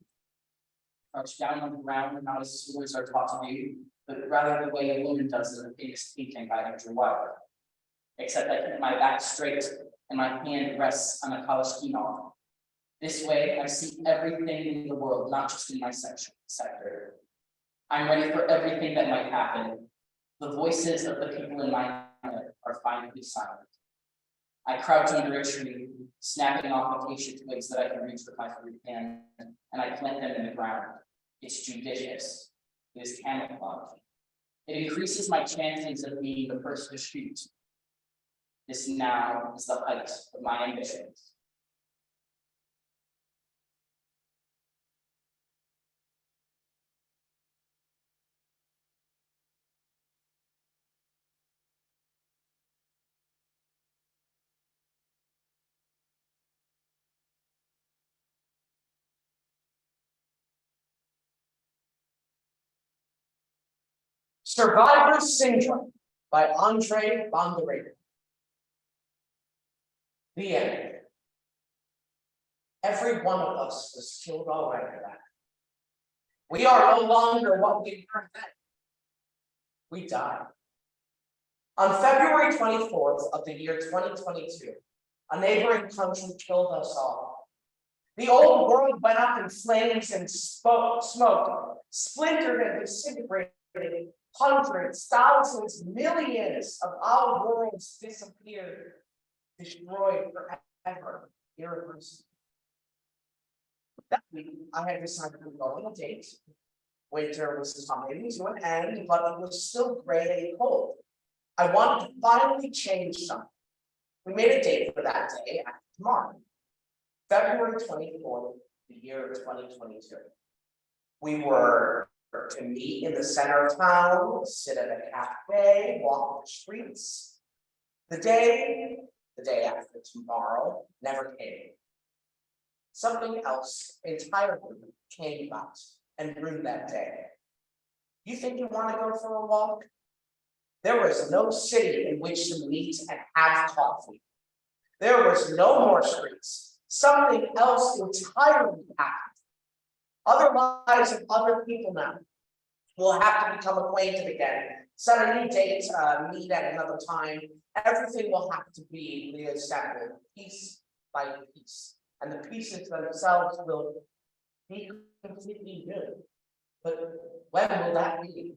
Crouch down on the ground, not as swords are taught to do, but rather the way a woman does in the famous painting by Andrew Wilder. Except I keep my back straight and my hand rests on a polished GINO. This way, I see everything in the world, not just in my sector. I'm ready for everything that might happen. The voices of the people in my head are finally silent. I crouch under a tree, snapping off acacia twigs that I can reach with my free hand, and I plant them in the ground. It's judicious. It is camouflage. It increases my chances of being the first to shoot. This now is the height of my ambitions. Survivor Syndrome by Andriy Bondarenko. The end. Every one of us was killed already. We are no longer what we were then. We died. On February 24th of the year 2022, a neighboring country killed us all. The old world went up in flames and smoke, splintered and disintegrated. Hundreds, thousands, millions of our worlds disappeared, destroyed forever, irreversibly. That week, I had decided to go on a date. Winter was coming to an end, but it was still gray and cold. I wanted to finally change something. We made a date for that day after tomorrow, February 24th, the year of 2022. We were to meet in the center of town, sit at a cafe, walk the streets. The day after tomorrow never came. Something else entirely came about and ruined that day. You think you want to go for a walk? There was no city in which to meet and have coffee. There was no more streets. Something else entirely happened. Other lives of other people now. We'll have to become acquainted again. Set a new date, meet at another time. Everything will have to be reassembled piece by piece. And the pieces themselves will be completely new. But when will that be?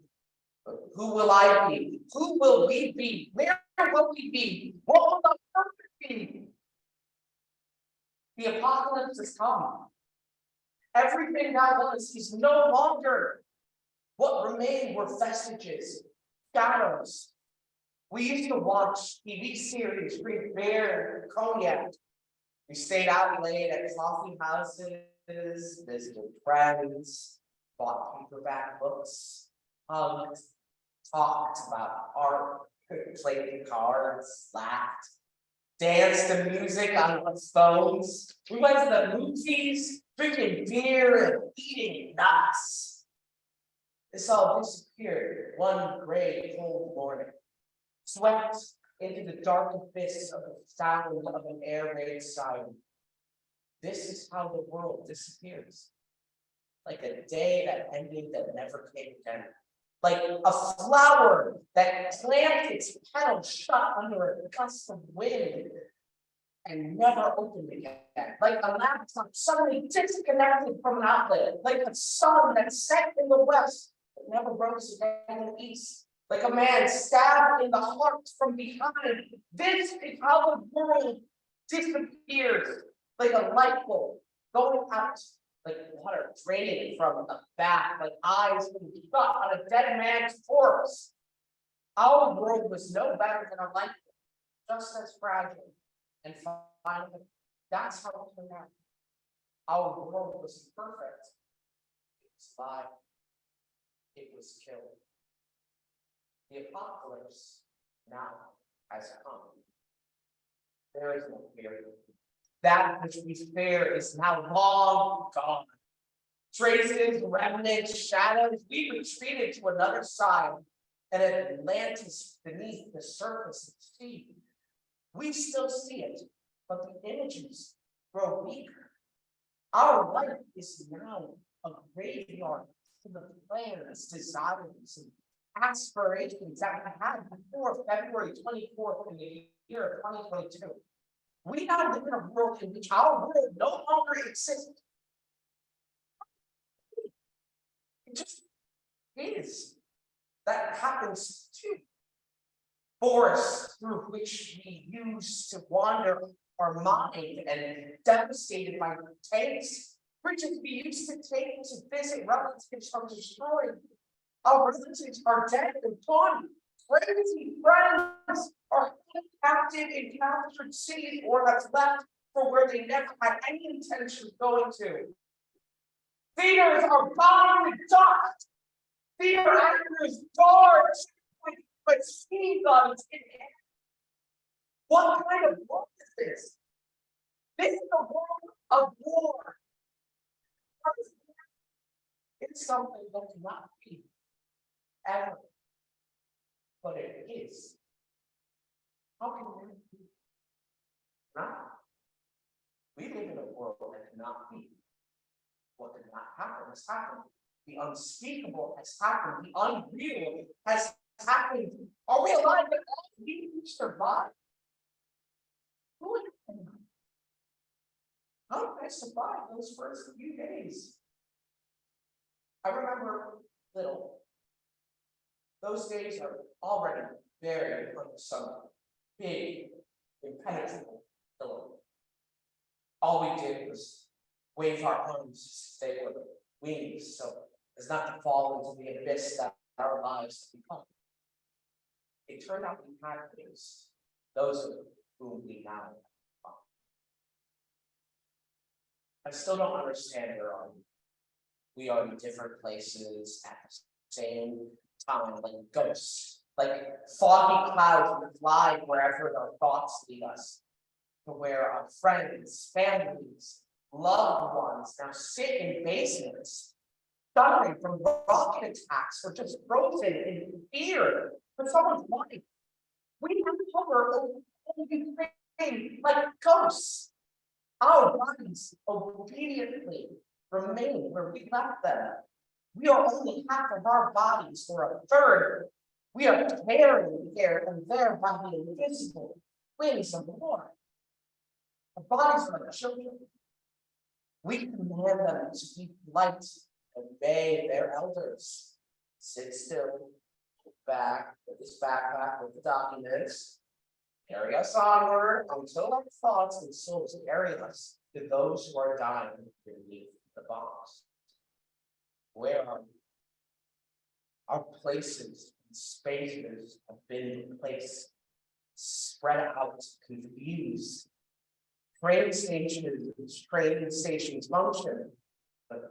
Who will I be? Who will we be? Where will we be? What will the purpose be? The apocalypse has come. Everything that was is no longer. What remained were vestiges, shadows. We used to watch TV series, drink beer, cognac. We stayed out late at coffee houses, visited friends, bought paperback books, hugged, talked about art, played cards, laughed, danced to music on our phones. We went to the movies, drinking beer and eating nuts. This all disappeared one gray, cold morning, swept into the dark abyss of the sound of an air raid siren. This is how the world disappears. Like a day that ended that never came again. Like a flower that clamped its petals shut under a gust of wind and never opened again. Like a laptop suddenly disconnected from an outlet. Like a sun that set in the west but never rose again in the east. Like a man stabbed in the heart from behind. This is how the world disappears. Like a light bulb going out. Like water draining from a bath. Like eyes being shut on a dead man's corpse. Our world was no better than a light bulb. Just as fragile. And finally, that's how it turned out. Our world was perfect. It was alive. It was killed. The apocalypse now has come. There is no fear. That which we fear is now long gone. Traces, remnants, shadows, we retreated to another side, and Atlantis beneath the surface of the sea. We still see it, but the images grow weaker. Our life is now a graveyard to the plans, desires, and aspirations that we had before February 24th in the year of 2022. We now live in a world in which our world no longer exists. It just is. That happens too. Forests through which we used to wander our mind and devastated by tanks, bridges we used to take to visit relatives are destroyed. Our relatives are dead and gone. Crazy friends are captive in captured cities or that's left for where they never had any intention of going to. Theaters are bombed with dust. Theater actors guard with machine guns in hand. What kind of world is this? This is a world of war. It's something that cannot be ever, but it is. How can we be? Not. We live in a world that cannot be. What did not happen has happened. The unspeakable has happened. The unreal has happened. Are we alive at all? We survive. Who would How did I survive those first few days? I remember little. Those days are already very unsummer, big, impenetrable pillow. All we did was wave our arms to stay with wings, so as not to fall into the abyss that our lives have become. It turned out we had things, those of whom we now have. I still don't understand where are we. We are in different places at the same time, like ghosts, like foggy clouds that fly wherever our thoughts lead us, to where our friends, families, loved ones now sit in basements, suffering from rocket attacks or just frozen in fear for someone's life. We have hover over Ukraine like ghosts. Our bodies obediently remain where we left them. We are only half of our bodies, or a third. We are carried here and there by the invisible wings of war. Our bodies are children. We command them to be polite, obey their elders, sit still, back with this backpack with the documents, carry us onward until our thoughts and souls carry us to those who are dying beneath the bombs. Where are we? Our places and spaces have been replaced, spread out, confused. Train stations function, but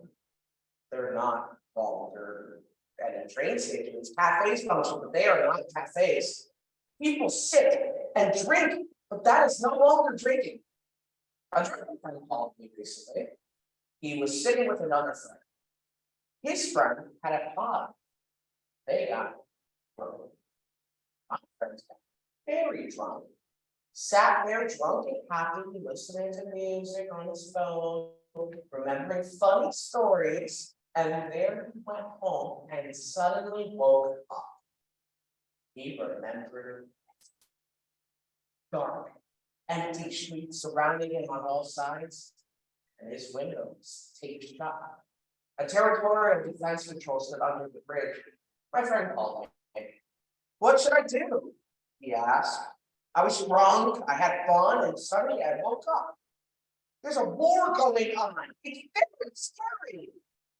they're not longer. And in train stations, cafes function, but they are not cafes. People sit and drink, but that is no longer drinking. A drinking friend called me recently. He was sitting with another friend. His friend had a pod. They got drunk. My friends got very drunk. Sat there drunk and happy, listening to music on his phone, remembering funny stories, and there he went home and suddenly woke up. He remembered dark, empty streets surrounding him on all sides, and his windows taped shut. A territorial defense patrol stood under the bridge. My friend called me. What should I do? He asked. I was drunk, I had fun, and suddenly I woke up. There's a war going on. It's very scary.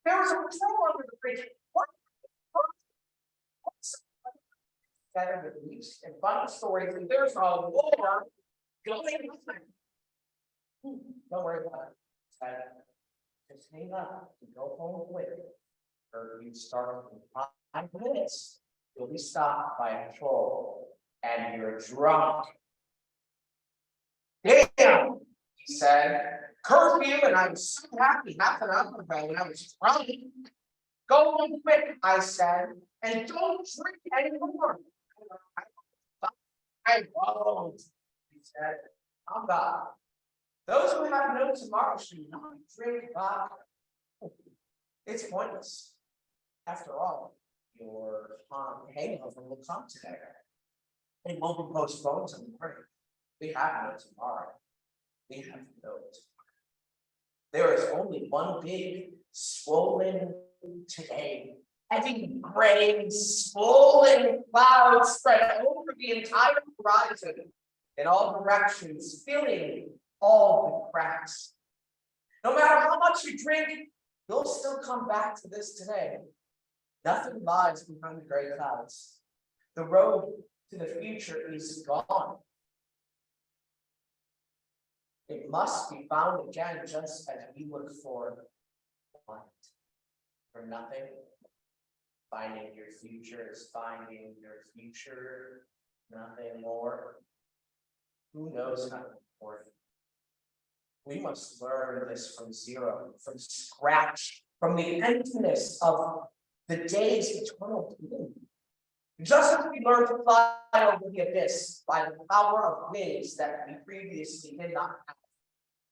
There's a patrol under the bridge. What's better than these and funny stories? And there's a war going on. Don't worry about it. Just hang up and go home quick. Or you start in 5 minutes, you'll be stopped by a patrol and you're drunk. Damn, he said, curfew, and I was so happy half an hour ago when I was drunk. Go home quick, I said, and don't drink anymore. I won't, he said. I'm God. Those who have no tomorrow should not drink vodka. It's pointless. After all, your hangover will come today. It won't be postponed to the morning. We have no tomorrow. We have no tomorrow. There is only one big, swollen today. Heavy gray, swollen clouds spread over the entire horizon in all directions, filling all the cracks. No matter how much you drink, you'll still come back to this today. Nothing lies behind the gray clouds. The road to the future is gone. It must be found again, just as we look for light. For nothing. Finding your future is finding your future, nothing more. Who knows how important? We must learn this from zero, from scratch, from the emptiness of the day's eternal gloom. Just as we learned to fly over the abyss by the power of wings that we previously did not have.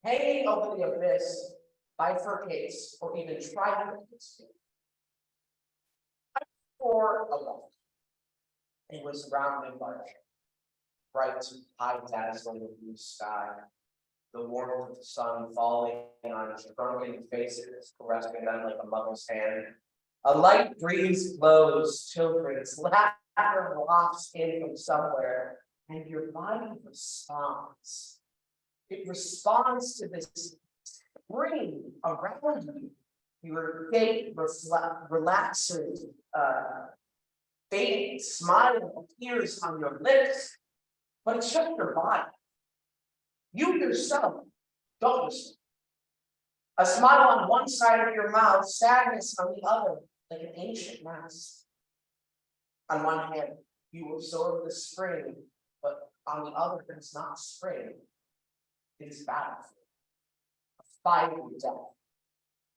Hanging over the abyss bifurcates or even trifurcates. For a walk. It was rounded by bright, high dazzling blue sky. The warmth of the sun falling on shrunken faces, caressing them like a mother's hand. A light breeze blows, children's laughter wafts in from somewhere, and your body responds. It responds to this spring around you. Your gait relaxes, faint smile appears on your lips, but it's just your body. You yourself don't respond. A smile on one side of your mouth, sadness on the other, like an ancient mask. On one hand, you absorb the spring, but on the other, it's not spring. It is battlefield. A fiery death.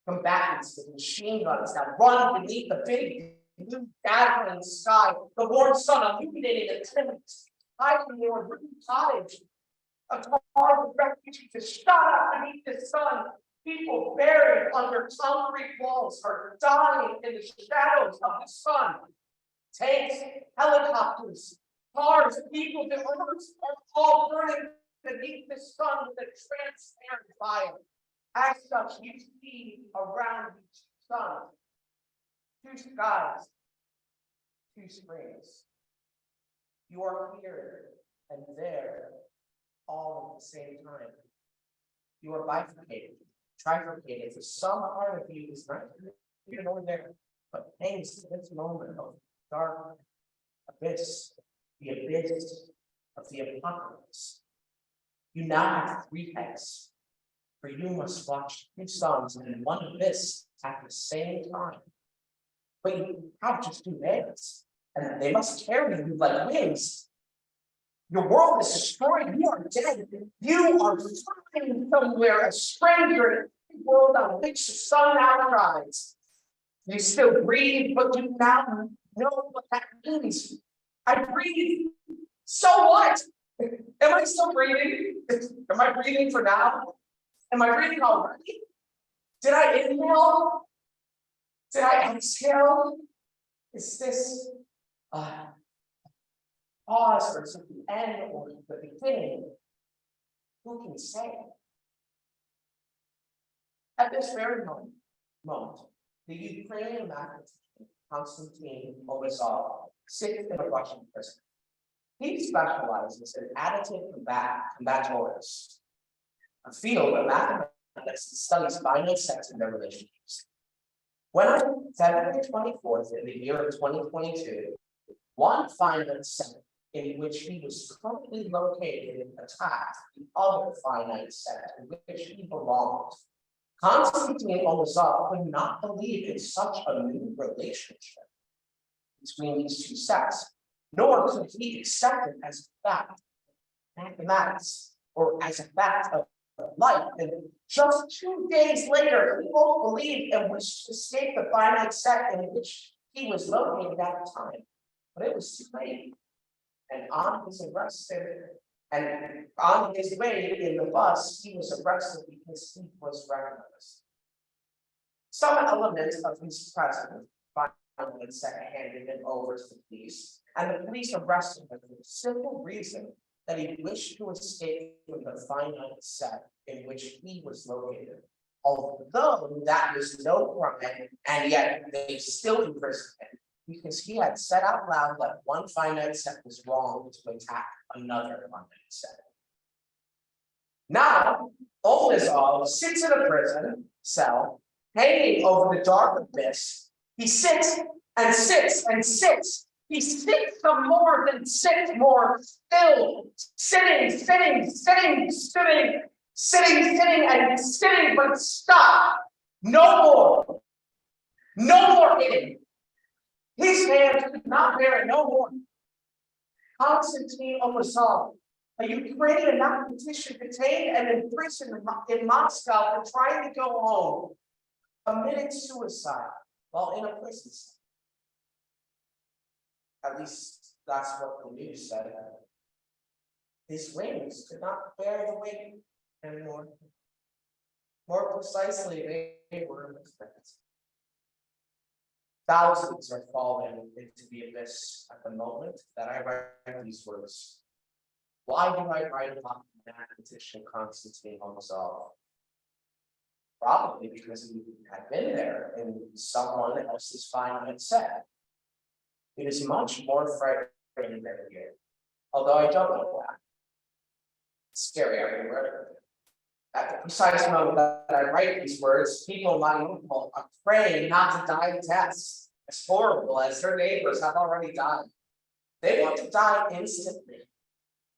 Combatants with machine guns that run beneath the big blue dazzling sky, the warm sun illuminating the tenements, hiding your wooden cottage. A car with refugees is shot up beneath the sun. People buried under concrete walls are dying in the shadows of the sun. Tanks, helicopters, cars, people, the earth are all burning beneath the sun with a transparent fire. As such, you see around each sun, two skies, two springs. You are here and there, all at the same time. You are bifurcated, trifurcated. For some part of you is not here nor there, but hangs to this moment of dark abyss, the abyss of the apocalypse. You now have 3 heads. For you must watch 2 suns and 1 abyss at the same time. But you have just 2 hands, and they must carry you like wings. Your world is destroyed, you are dead. You are flying somewhere, a stranger in a world on which the sun now shines. You still breathe, but you now know what that means. I breathe. So what? Am I still breathing? Am I breathing for now? Am I breathing already? Did I inhale? Did I exhale? Is this pause or is it the end or the beginning? Who can say? At this very moment, the Ukrainian mathematician Konstantin Obazov sits in a Russian prison. He specializes in additive combators, a field of mathematics that studies finite sets and their relationships. When on February 24th in the year of 2022, one finite set in which he was currently located attacked the other finite set in which he belonged. Konstantin Olazov could not believe in such a new relationship between these two sects, nor could he accept it as a fact of mathematics or as a fact of life. And just 2 days later, he both believed and wished to escape the finite set in which he was located at the time. But it was too late. And on his way in the bus, he was arrested because he was recognized. Some elements of his president finally handed him over to the police, and the police arrested him for the simple reason that he wished to escape from the finite set in which he was located. Although that was no crime, and yet they still imprisoned him because he had said out loud that one finite set was wrong to attack another finite set. Now, Olazov sits in a prison cell, hanging over the dark abyss. He sits and sits and sits. He sits some more than sits more, still sitting, and sitting, but stop. No more hitting. His hands could not bear it no more. Konstantin Olazov, a Ukrainian mathematician detained and imprisoned in Moscow for trying to go home, committed suicide while in a prison cell. At least that's what the news said. His wings could not bear the weight anymore. More precisely, they were expected. Thousands are falling into the abyss at the moment that I write these words. Why do I write about the mathematician Konstantin Olazov? Probably because he had been there in someone else's finite set. It is much more frightening than here, although I don't know that. It's scary everywhere. At the precise moment that I write these words, people in Mariupol are praying not to die in tests, as horrible as their neighbors have already died. They want to die instantly.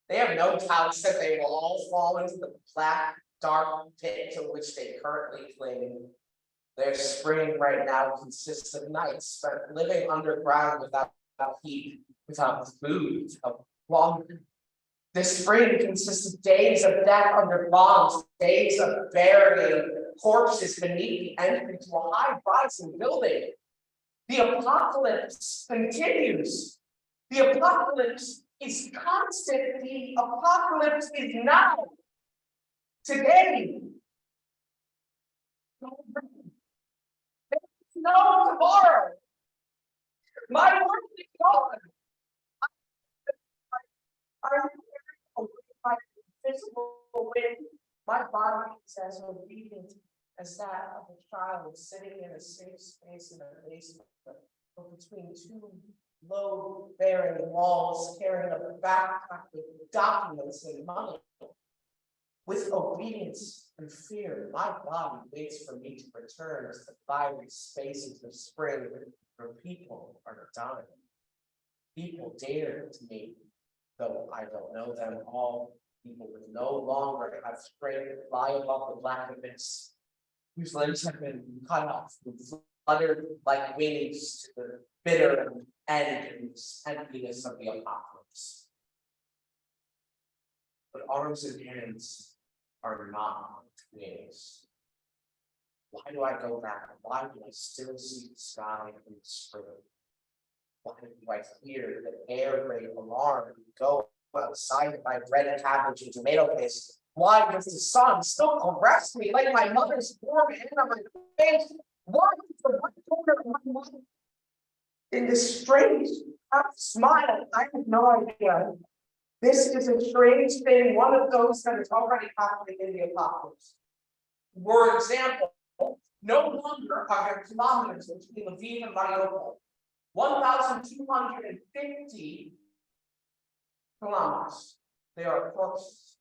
They have no doubts that they will all fall into the black, dark pit to which they currently cling. Their spring right now consists of nights spent living underground without heat, without food, without water. This spring consists of days of death under bombs, days of burying corpses beneath the entry to a high-rising building. The apocalypse continues. The apocalypse is constant. The apocalypse is now. Today. There's no tomorrow. My work is gone. I'm my physical wind. My body is as obedient as that of a child sitting in a safe space in a basement, or between two load-bearing walls, carrying a backpack with documents and money. With obedience and fear, my body waits for me to return to the fiery spaces of spring where people are dying. People dear to me, though I don't know them all. People who no longer have strength to fly above the black abyss, whose limbs have been cut off, who fluttered like wings to the bitter emptiness of the apocalypse. But arms and hands are not wings. Why do I go back? Why do I still see the sky in the spring? Why do I hear the air raid alarm go outside my bread and cabbage and tomato paste? Why does the sun still caress me like my mother's warm hand on my face? Why is the one corner of my mouth in this strange half smile? I have no idea. This is a strange thing, one of those that is already happening in the apocalypse. For example, no longer are there kilometers between Lviv and Mariupol. 1,250 kilometers. They are corpses.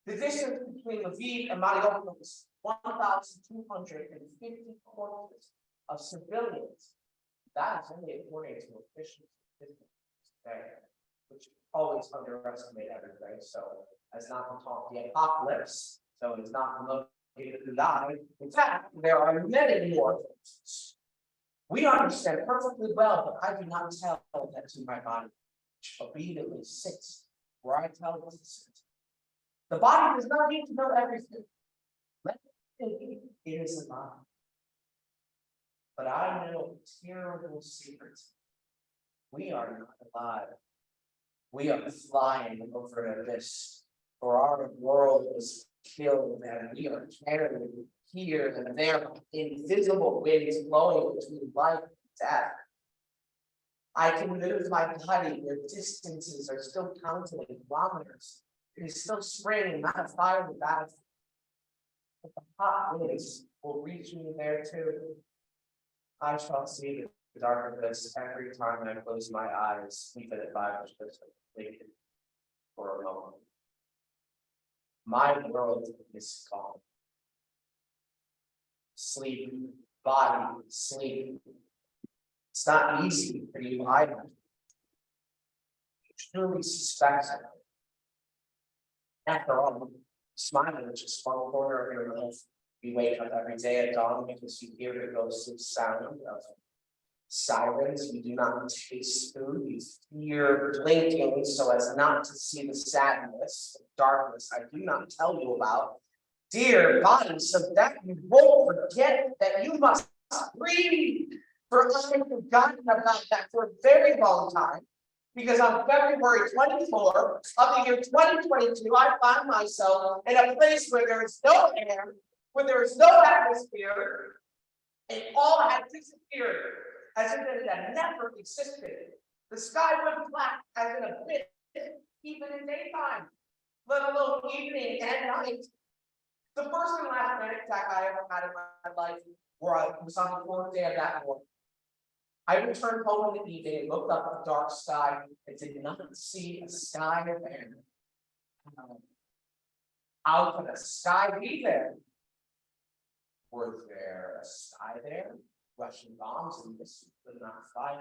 The distance between Lviv and Mariupol is 1,250 corpses of civilians. That is only according to official statistics, which always underestimate everything. So as not to talk the apocalypse, so it's not the who died. In fact, there are many more things. We understand perfectly well, but I do not tell that to my body, which obediently sits where I tell it to sit. The body does not need to know everything. Let it think it is alive. But I know a terrible secret. We are not alive. We are flying over an abyss, for our world is killed, and we are carried here and there, invisible winds blowing between life and death. I can move my body where distances are still counted in kilometers. It is still spring, not a fire in battle. But the hot winds will reach me there too. I shall see the dark abyss every time I close my eyes, even if I was just completed for a moment. My world is gone. Sleep, body, sleep. It's not easy for you either. You truly suspect it. After all, smiling is just one corner of your life. You wake up every day at dawn because you hear the ghostly sound of sirens. You do not taste food. You fear blinking so as not to see the sadness, the darkness I do not tell you about. Dear body, so that you won't forget that you must breathe. For I have forgotten about that for a very long time. Because on February 24 of the year 2022, I found myself in a place where there is no air, where there is no atmosphere, and all had disappeared as if it had never existed. The sky went black as in a pit, even in daytime, let alone evening and night. The first and last panic attack I ever had in my life, where I was on the fourth day of that war. I returned home in the evening and looked up at the dark sky and did not see a sky there. How could a sky be there? Was there a sky there? Russian bombs and missiles could not fly.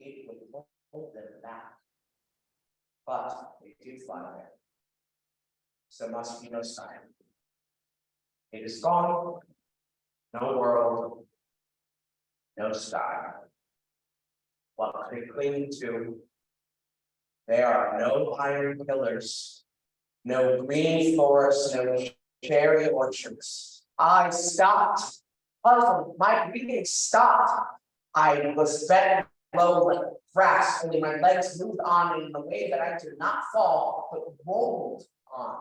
It would hold them back. But they did fly there. So there must be no sky. It is gone. No world. No sky. What could it cling to? There are no iron pillars, no green forests, no cherry orchards. I stopped, puzzled, my breathing stopped. I was bent low like grass, only my legs moved on in a way that I did not fall, but rolled on.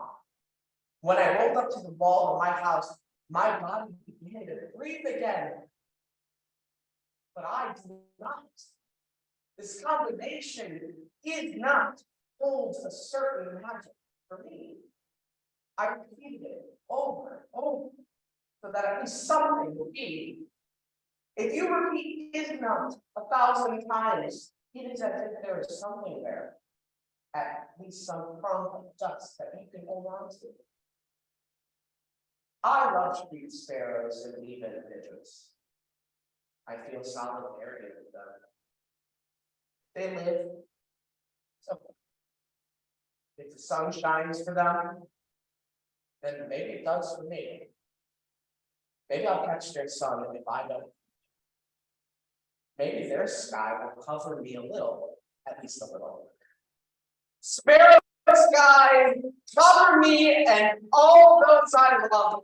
When I rolled up to the wall of my house, my body began to breathe again. But I do not. This combination is not holds a certain magic for me. I repeated it over and over, so that at least something will be. If you repeat is not 1,000 times, it is as if there is something there, at least some crumb of dust that you can hold on to. I love street sparrows and even pigeons. I feel solidarity with them. They live. So if the sun shines for them, then maybe it does for me. Maybe I'll catch their sun if I don't. Maybe their sky will cover me a little, at least a little. Sparrow sky, cover me and all those I love.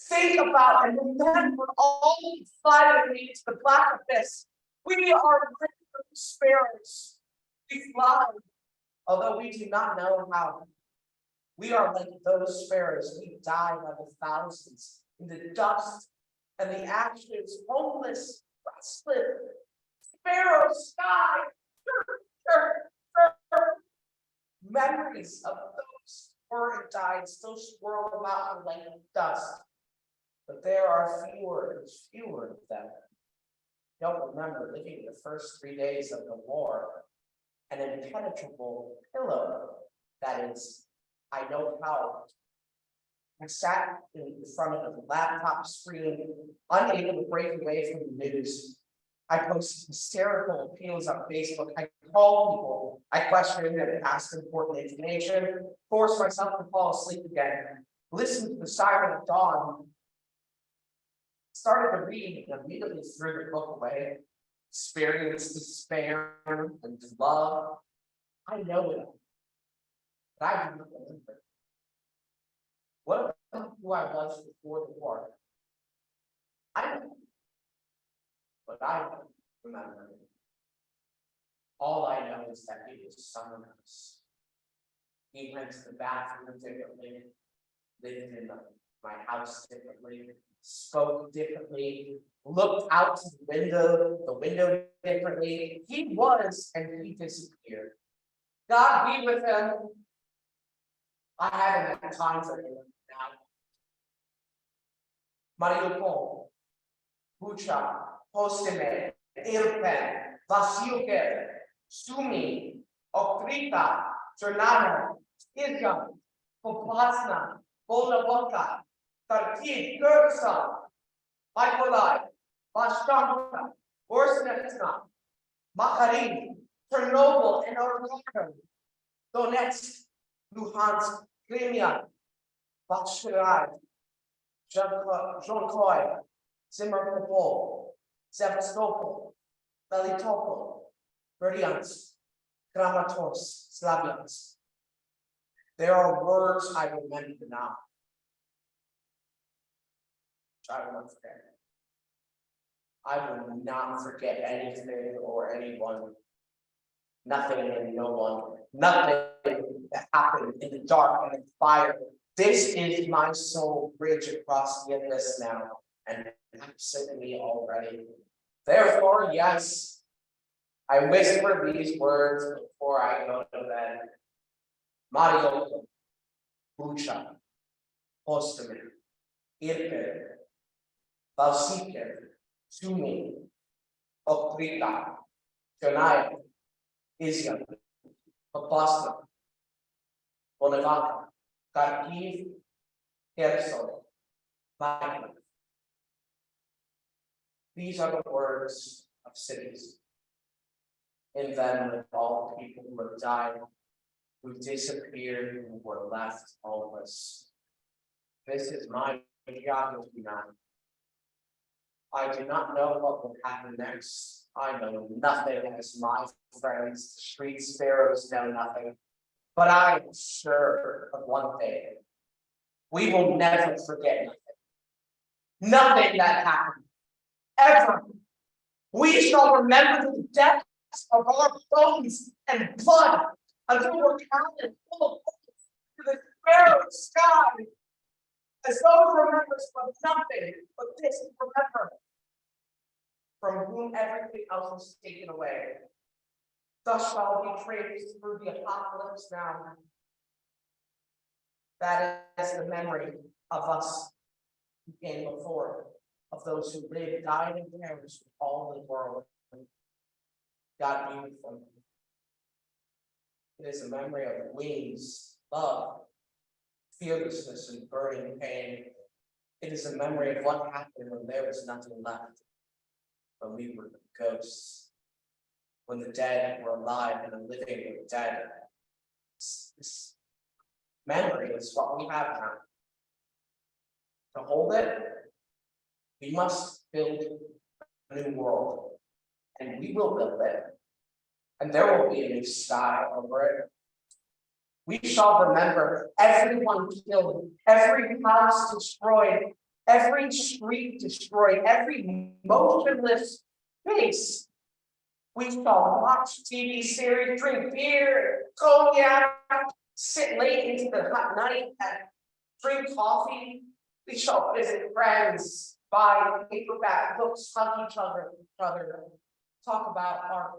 Think about and remember all who fly with me to the black abyss. We are regular sparrows. We fly, although we do not know how. We are like those sparrows. We die by the thousands in the dust and the ashes, homeless, restless. Sparrow sky. Memories of those who were and died still swirl about like dust. But there are fewer and fewer of them. I don't remember living the first 3 days of the war, an impenetrable pillow. That is, I know how. I sat in front of the laptop screen, unable to break away from the news. I posted hysterical appeals on Facebook. I called people. I questioned and asked important information. Forced myself to fall asleep again. listened to the siren of dawn, started to read and immediately threw the book away, experienced despair and love. I know it, but I do not remember. What about who I was before the war? I don't, but I don't remember. All I know is that it was someone else. He went to the bathroom differently, lived in my house differently, spoke differently, looked out to the window differently. He was, and he disappeared. God be with him. I haven't had time for him now. Mariupol, Bucha, Postime, Irpen, Vasilkev, Sumy, Okrita, Chernaya, Irkan, Poplasna, Volnovka, Kharkiv, Kyrgyzstan, Mykolaiv, Vashtamka, Voronezh, Makharin, Chernobyl, and Orlov, Donetsk, Luhansk, Crimea, Bakhmut, Zhonkoi, Simferopol, Sevastopol, Melitopol, Berdyansk, Kramatorsk, Slavyansk. There are words I remember now. I will not forget. I will not forget anything or anyone. Nothing and no one. Nothing that happened in the dark and in fire. This is my soul bridge across the abyss now, and absent me already. Therefore, yes, I whisper these words before I go to bed. Mariupol, Bucha, Postame, Irpin, Valsikev, Sumy, Okrita, Chernaya, Izyum, Poplasna, Volnovka, Kharkiv, Kherson, Mykolaiv. These are the words of cities. In them live all the people who have died, who disappeared, who were left homeless. This is my geography now. I do not know what will happen next. I know nothing as my friends, the street sparrows, know nothing. But I am sure of one thing. We will never forget nothing. Nothing that happened. Ever. We shall remember the depths of our bones and blood until we're counted full of holes to the sparrow sky. As those remembers from nothing but this remember, from whom everything else was taken away. Thus shall be traced through the apocalypse now. That is the memory of us who came before, of those who lived, died, and perished with all the world. God be with them. It is a memory of wings, love, fearlessness, and burning pain. It is a memory of what happened when there was nothing left, when we were ghosts, when the dead were alive and the living were dead. This memory is what we have now. To hold it, we must build a new world, and we will build it, and there will be a new sky over it. We shall remember everyone killed, every house destroyed, every street destroyed, every motionless face. We shall watch TV series, drink beer, cognac, sit late into the hot night and drink coffee. We shall visit friends, buy paperback books, hug each other, talk about art,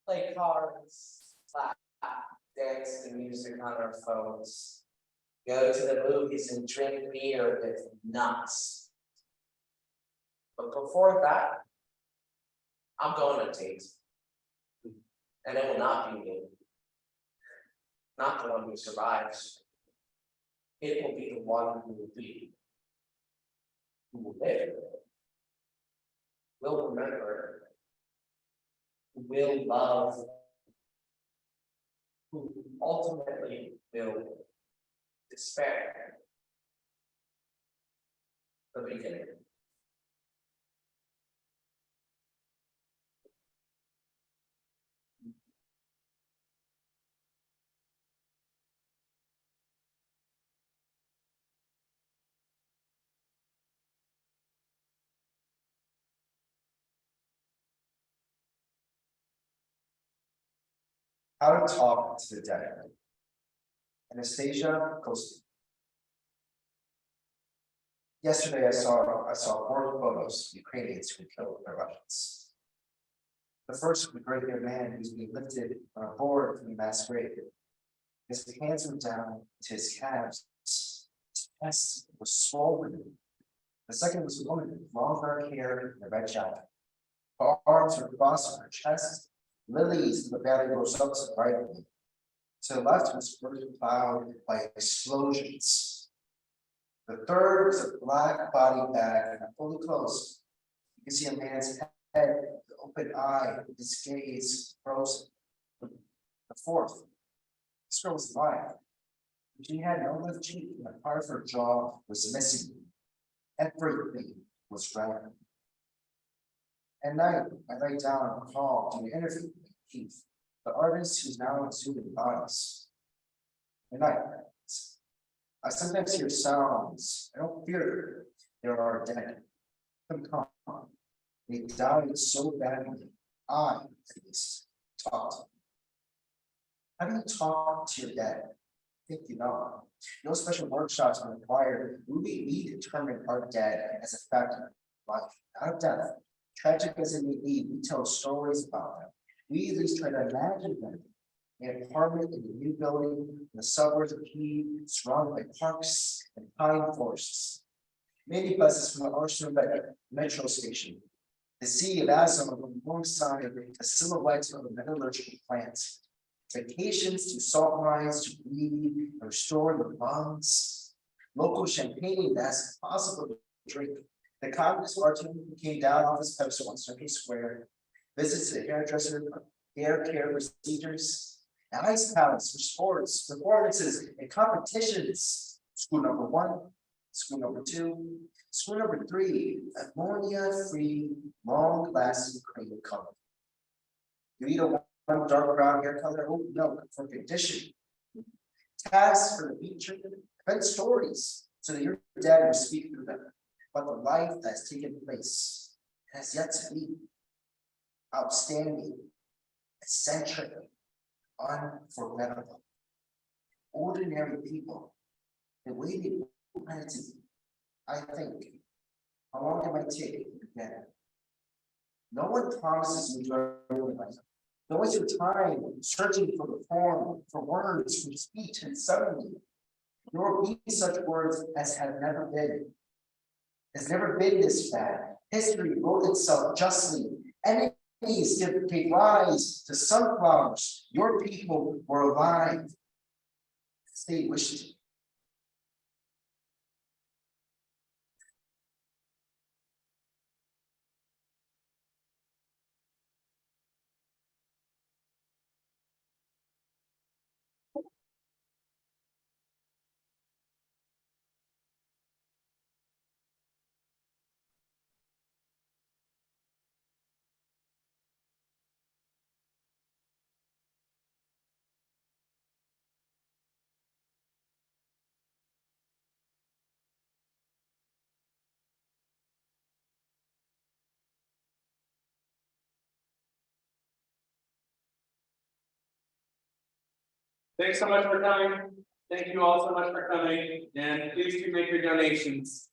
play cards, laugh, dance to music on our phones, go to the movies and drink beer with nuts. But before that, I'm going on a date. And it will not be me. Not the one who survives. It will be the one who will be. Who will live. Will remember. Who will love. Who ultimately will despair. The beginning. How to talk to the dead. Anastasiia Kosodii. Yesterday, I saw four photos of Ukrainians who were killed by Russians. The first was a gray-haired man who's being lifted on a board from a mass grave. His hands were down to his calves. His chest was swollen. The second was a woman with long dark hair and a red jacket. Her arms were crossed on her chest. Lilies in the valley rose up to the right of me. To the left was further plowed by explosions. The third was a black body bag, fully closed. You can see a man's head, the open eye, his gaze frozen. The fourth, this girl was alive. She had no left cheek, and a part of her jaw was missing. Everything was red. At night, I lay down and called to an interview with Keith, the artist who's now exhuming bodies. At night, I sometimes hear sounds. I don't fear them. There are dead. Come. They died so badly. I, at least, talked. How do you talk to your dead? I think you know. No special workshops are required. We determine our dead as a fact of life, not of death. Tragic as it may be, we tell stories about them. We at least try to imagine them. An apartment in a new building in the suburbs of Kyiv, surrounded by parks and pine forests. Many buses from the Arsenal metro station. The sea of Azov alongside the silhouettes of the metallurgical plants. Vacations to salt mines to breathe and restore the lungs. Local champagne that's possible to drink. The Congress bartender came down off his pedestal on Central Square. Visits to the hairdresser, hair care procedures. An ice palace for sports, performances, and competitions. School number 1, school number 2, school number 3, ammonia-free, long-lasting cream color. You need a one dark brown hair color? Oh no, for condition. Tasks for the future, event stories, so that your dad will speak through them. But the life that's taken place has yet to be outstanding, eccentric, unforgettable. Ordinary people, the way they wanted to be. I think, how long it might take again. No one promises you enjoy life. Don't waste your time searching for the form, for words, for speech, and suddenly there will be such words as have never been. Has never been this bad. History wrote itself justly. Enemies gave rise to sunflowers. Your people were alive as they wished. Thanks so much for coming. Thank you all so much for coming, and please do make your donations.